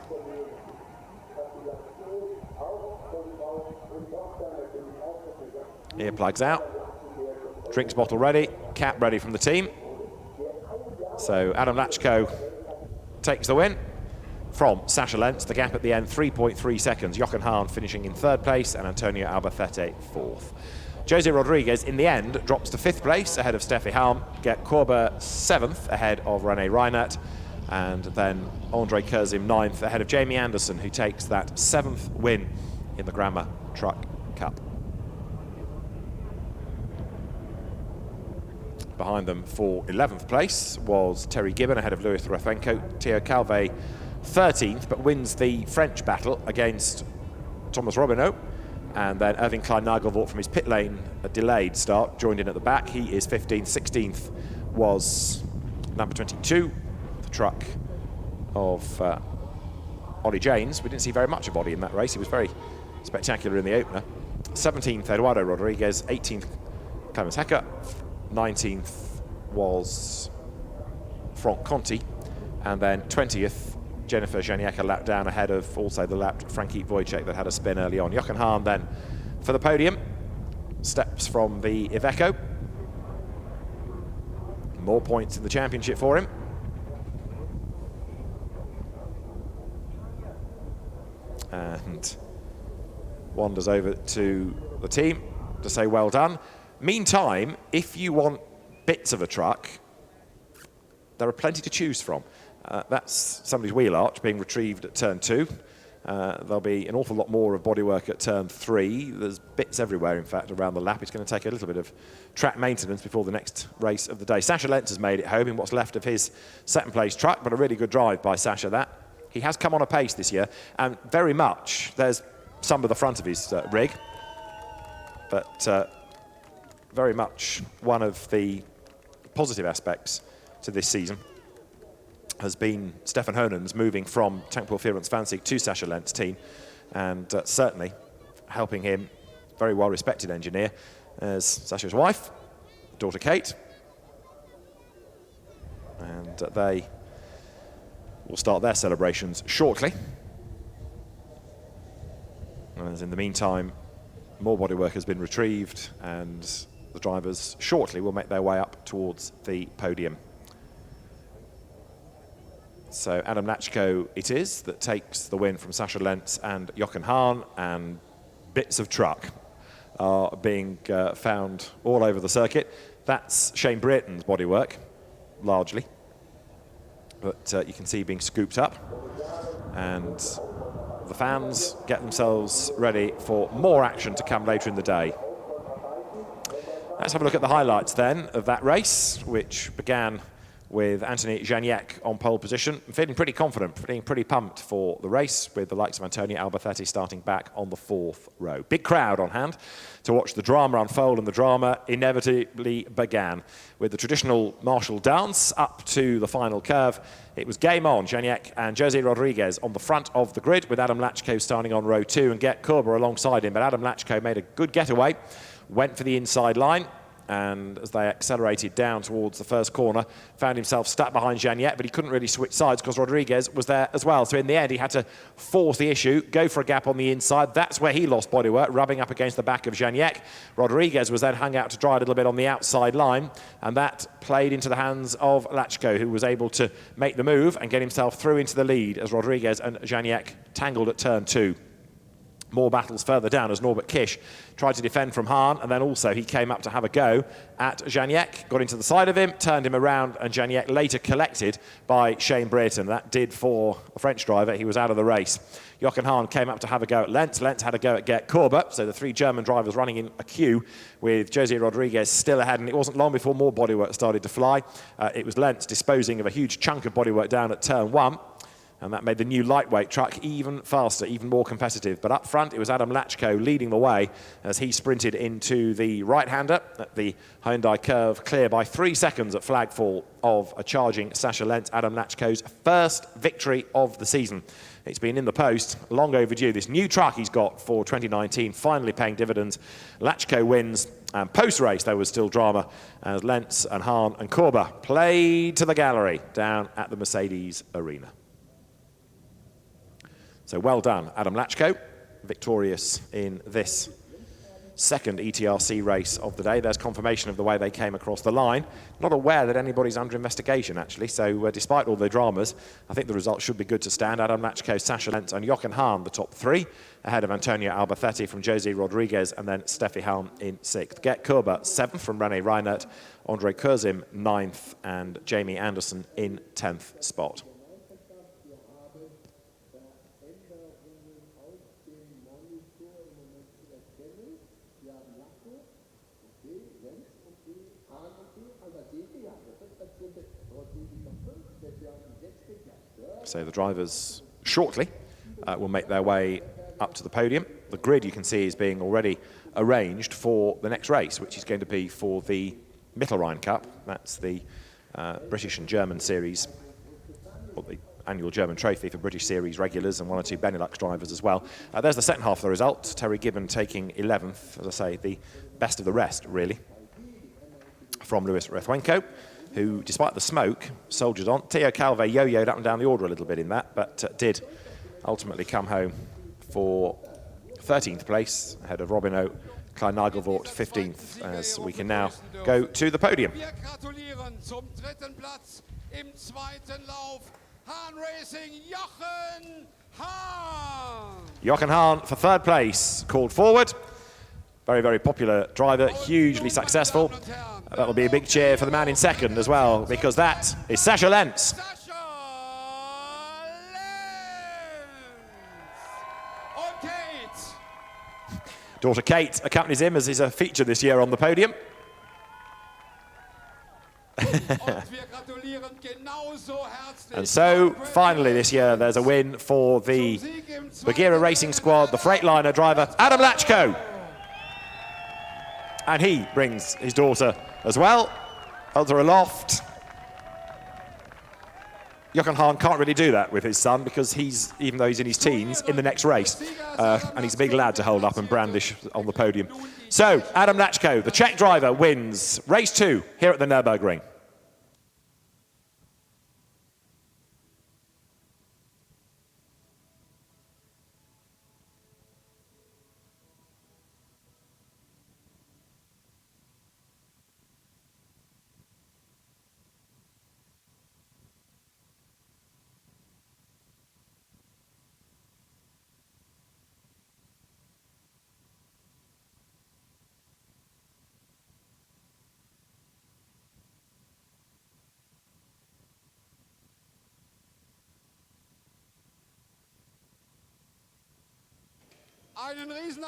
Earplugs out, drinks bottle ready, cap ready from the team. So Adam Lachko takes the win from Sasha Lentz. The gap at the end, 3.3 seconds. Jochen Hahn finishing in 3rd place and Antonio Albacete 4th. Jose Rodriguez, in the end, drops to 5th place ahead of Steffi Helm. Gert Korber 7th ahead of René Reinert. And then Andre Kurzim 9th ahead of Jamie Anderson, who takes that 7th win in the Gramma Truck Cup. Behind them for 11th place was Terry Gibbon ahead of Louis Rafenko. Theo Calvet 13th, but wins the French battle against Thomas Robineau. And then Irving Klein-Nagelvort from his pit lane, a delayed start, joined in at the back. He is 15th. 16th was number 22, the truck of Ollie James. We didn't see very much of Ollie in that race. He was very spectacular in the opener. 17th, Eduardo Rodriguez. 18th, Clemens Hecker. 19th was Franck Conti. And then 20th, Jennifer Janiak, a lap down ahead of also the lapped Frankie Wojciech that had a spin early on. Jochen Hahn then for the podium. Steps from the Iveco. More points in the championship for him. And wanders over to the team to say well done. Meantime, if you want bits of a truck, there are plenty to choose from. That's somebody's wheel arch being retrieved at turn 2. There'll be an awful lot more of bodywork at turn 3. There's bits everywhere, in fact, around the lap. It's going to take a little bit of track maintenance before the next race of the day. Sasha Lentz has made it home in what's left of his 2nd place truck, but a really good drive by Sasha that. He has come on a pace this year, and very much, there's some of the front of his rig, but very much one of the positive aspects to this season has been Stefan Honen's moving from Tankpool Fierens Fancy to Sasha Lentz's team, and certainly helping him, very well-respected engineer, as Sasha's wife, daughter Kate, and they will start their celebrations shortly. As in the meantime, more bodywork has been retrieved and the drivers shortly will make their way up towards the podium. So Adam Lachko it is that takes the win from Sascha Lentz and Jochen Hahn, and bits of truck are being found all over the circuit. That's Shane Brereton's bodywork, largely. But you can see being scooped up. And the fans get themselves ready for more action to come later in the day. Let's have a look at the highlights then of that race, which began with Anthony Janiak on pole position. I'm feeling pretty confident, feeling pretty pumped for the race, with the likes of Antonio Alberthetti starting back on the 4th row. Big crowd on hand to watch the drama unfold, and the drama inevitably began with the traditional martial dance up to the final curve. It was game on. Janiak and Jose Rodriguez on the front of the grid, with Adam Lachko starting on row 2 and Gert Körber alongside him. But Adam Lachko made a good getaway, went for the inside line, and as they accelerated down towards the first corner, found himself stuck behind Janiak, but he couldn't really switch sides because Rodriguez was there as well. So in the end, he had to force the issue, go for a gap on the inside. That's where he lost bodywork, rubbing up against the back of Janiak. Rodriguez was then hung out to dry a little bit on the outside line, and that played into the hands of Lachko, who was able to make the move and get himself through into the lead as Rodriguez and Janiak tangled at turn 2. More battles further down as Norbert Kish tried to defend from Hahn, and then also he came up to have a go at Janiak, got into the side of him, turned him around, and Janiak later collected by Shane Brereton. That did for the French driver. He was out of the race. Jochen Hahn came up to have a go at Lentz. Lentz had a go at Gert Körber, so the 3 German drivers running in a queue with Jose Rodriguez still ahead, and it wasn't long before more bodywork started to fly. It was Lentz disposing of a huge chunk of bodywork down at turn 1. And that made the new lightweight truck even faster, even more competitive. But up front, it was Adam Lachko leading the way as he sprinted into the right-hander at the Hyundai curve, clear by 3 seconds at flagfall of a charging Sascha Lentz. Adam Lachko's first victory of the season. It's been in the post, long overdue. This new truck he's got for 2019 finally paying dividends. Lachko wins, and post-race there was still drama as Lentz and Hahn and Körber played to the gallery down at the Mercedes Arena. So well done, Adam Lachko, victorious in this second ETRC race of the day. There's confirmation of the way they came across the line. Not aware that anybody's under investigation, actually, so despite all the dramas, I think the results should be good to stand. Adam Lachko, Sascha Lentz and Jochen Hahn, the top 3, ahead of Antonio Alberthetti from Jose Rodriguez, and then Steffi Helm in 6th. Gert Körber 7th from René Reinert, Andre Kurzim 9th, and Jamie Anderson in 10th spot. So the drivers shortly will make their way up to the podium. The grid you can see is being already arranged for the next race, which is going to be for the Mittelrhein Cup. That's the British and German series, or the annual German trophy for British series regulars and 1 or 2 Benelux drivers as well. There's the second half of the result. Terry Gibbon taking 11th, as I say, the best of the rest, really, from Lewis Rethwenko, who, despite the smoke, soldiered on. Theo Calve yo-yoed up and down the order a little bit in that, but did ultimately come home for 13th place, ahead of Robino Klein Nagelvort 15th, as we can now go to the podium. Jochen Hahn for 3rd place, called forward. Very, very popular driver, hugely successful. That'll be a big cheer for the man in 2nd as well, because that is Sascha Lentz. Daughter Kate accompanies him as he's a feature this year on the podium. And so, finally this year, there's a win for the Bagheera Racing Squad, the Freightliner driver, Adam Lachko. And he brings his daughter as well, holds her aloft. Jochen Hahn can't really do that with his son because he's, even though he's in his teens, in the next race. And he's a big lad to hold up and brandish on the podium. So, Adam Lachko, the Czech driver, wins race 2 here at the Nürburgring.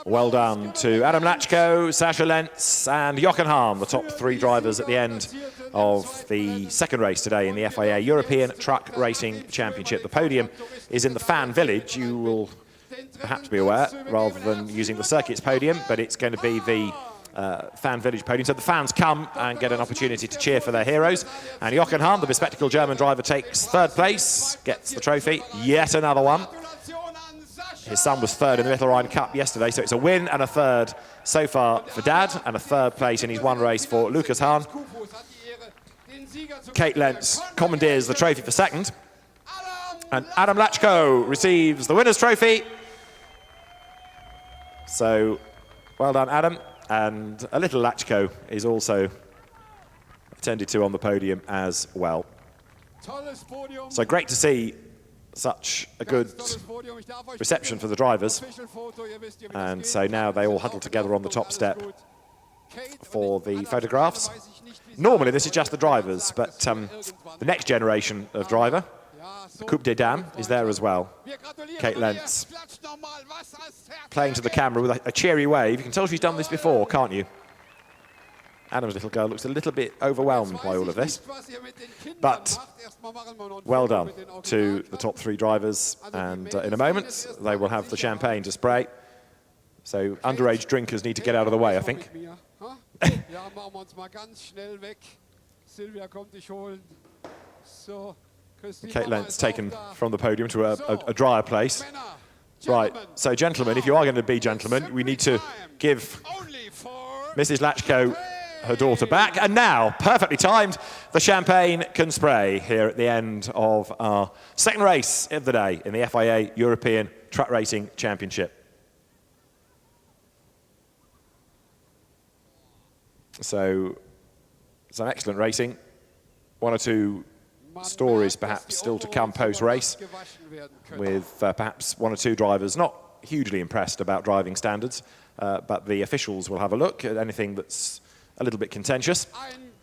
Well done to Adam Lachko, Sascha Lentz and Jochen Hahn, the top 3 drivers at the end of the second race today in the FIA European Truck Racing Championship. The podium is in the fan village. You will perhaps be aware, rather than using the circuit's podium, but it's going to be the fan village podium. So the fans come and get an opportunity to cheer for their heroes. And Jochen Hahn, the bespectacled German driver, takes 3rd place, gets the trophy, yet another one. His son was 3rd in the Mittelrhein Cup yesterday, so it's a win and a 3rd so far for Dad, and a 3rd place in his one race for Lucas Hahn. Kate Lentz commandeers the trophy for 2nd. And Adam Lachko receives the winner's trophy. So, well done, Adam. And a little Lachko is also attended to on the podium as well. So great to see such a good reception for the drivers. And so now they all huddle together on the top step for the photographs. Normally this is just the drivers, but the next generation of driver, the Coupe des Dames, is there as well. Kate Lentz playing to the camera with a cheery wave. You can tell she's done this before, can't you? Adam's little girl looks a little bit overwhelmed by all of this. But well done to the top 3 drivers. And in a moment, they will have the champagne to spray. So underage drinkers need to get out of the way, I think. Kate Lentz taken from the podium to a drier place. Right, so gentlemen, if you are going to be gentlemen, we need to give Mrs. Lachko her daughter back. And now, perfectly timed, the champagne can spray here at the end of our second race of the day in the FIA European Truck Racing Championship. So, some excellent racing. 1 or 2 stories perhaps still to come post-race, with perhaps 1 or 2 drivers not hugely impressed about driving standards, but the officials will have a look at anything that's a little bit contentious.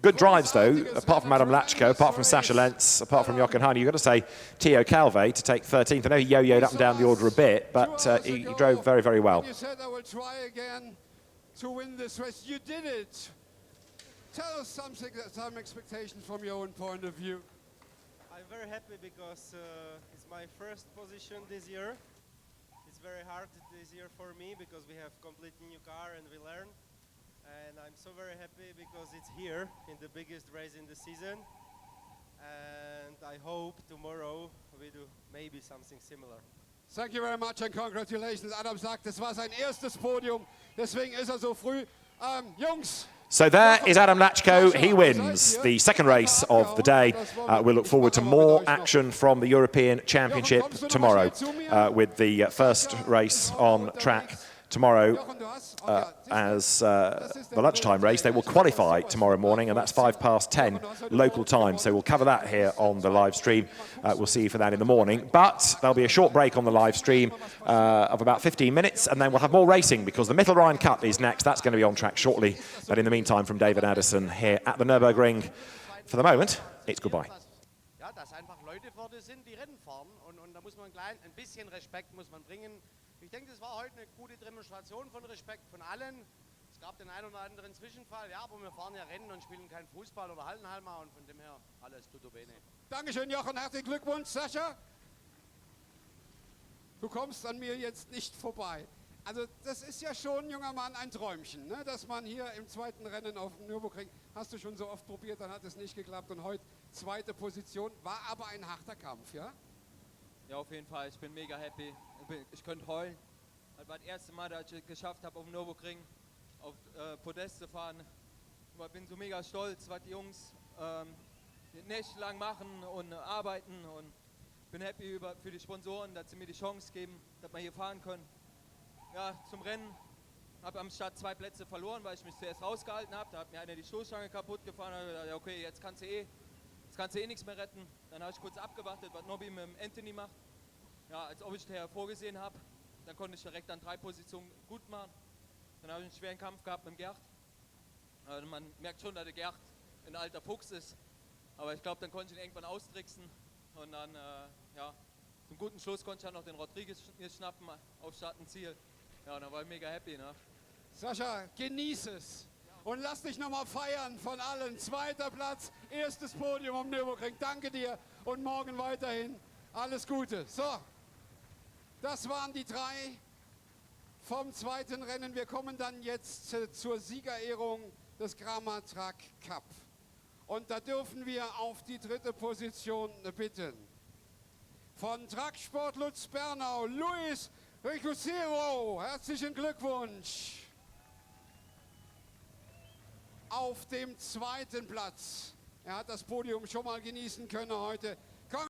Good drives though, apart from Adam Lachko, apart from Sascha Lentz, apart from Jochen Hahn. You've got to say Theo Calvé to take 13th. I know he yo-yoed up and down the order a bit, but he drove very, very well. You said I will try again to win this race. You did it. Tell us something, some expectations from your own point of view. I'm very happy because it's my first position this year. It's very hard this year for me because we have completely new car and we learn. And I'm so very happy because it's here in the biggest race in the season. And I hope tomorrow we do maybe something similar. Thank you very much and congratulations. Adam sagt, das war sein erstes Podium, deswegen ist so früh. Jungs. So there is Adam Lachko. He wins the second race of the day. We'll look forward to more action from the European Championship tomorrow, with the first race on track tomorrow as the lunchtime race. They will qualify tomorrow morning, and that's 10:05 local time. So we'll cover that here on the live stream. We'll see you for that in the morning. But there'll be a short break on the live stream of about 15 minutes, and then we'll have more racing because the Mittelrhein Cup is next. That's going to be on track shortly. But in the meantime, from David Addison here at the Nürburgring, for the moment, it's goodbye. Ja, dass einfach Leute vor dir sind, die Rennen fahren, und da muss man ein bisschen Respekt muss man bringen. Ich denke, das war heute eine gute Demonstration von Respekt von allen. Es gab den einen oder anderen Zwischenfall, ja, aber wir fahren ja Rennen und spielen kein Fußball oder Hallenhalmer, und von dem her alles tutto bene. Dankeschön, Jochen, herzlichen Glückwunsch, Sascha. Du kommst an mir jetzt nicht vorbei. Also das ist ja schon, junger Mann, ein Träumchen, ne? Dass man hier im 2. Rennen auf dem Nürburgring, hast du schon so oft probiert, dann hat es nicht geklappt, und heute 2. Position, war aber ein harter Kampf, ja? Ja, auf jeden Fall. Ich bin mega happy. Ich könnte heulen. Das war das erste Mal, dass ich es geschafft habe, auf dem Nürburgring auf Podest zu fahren. Ich bin so mega stolz, was die Jungs nächtelang machen und arbeiten. Und bin happy für die Sponsoren, dass sie mir die Chance geben, dass wir hier fahren können. Ja, zum Rennen habe am Start 2 Plätze verloren, weil ich mich zuerst rausgehalten habe. Da hat mir einer die Stoßstange kaputt gefahren. Da habe ich gedacht, okay, jetzt kannst du eh nichts mehr retten. Dann habe ich kurz abgewartet, was Nobby mit dem Anthony macht. Ja, als ob ich daher vorgesehen habe. Dann konnte ich direkt an 3 Positionen gut machen. Dann habe ich einen schweren Kampf gehabt mit dem Gerd. Man merkt schon, dass der Gerd ein alter Fuchs ist. Aber ich glaube, dann konnte ich ihn irgendwann austricksen. Und dann, ja, zum guten Schluss konnte ich dann noch den Rodriguez schnappen auf Startenziel. Ja, und dann war ich mega happy, ne? Sascha, genieß es. Und lass dich nochmal feiern von allen. 2. Platz, 1. Podium am Nürburgring. Danke dir und morgen weiterhin alles Gute. So, das waren die 3 vom 2. Rennen. Wir kommen dann jetzt zur Siegerehrung des Gramma Truck Cup. Und da dürfen wir auf die 3. Position bitten. Von Trucksport Lutz Bernau, Luis Ricusero. Herzlichen Glückwunsch. Auf dem 2. Platz. Er hat das Podium schon mal genießen können heute.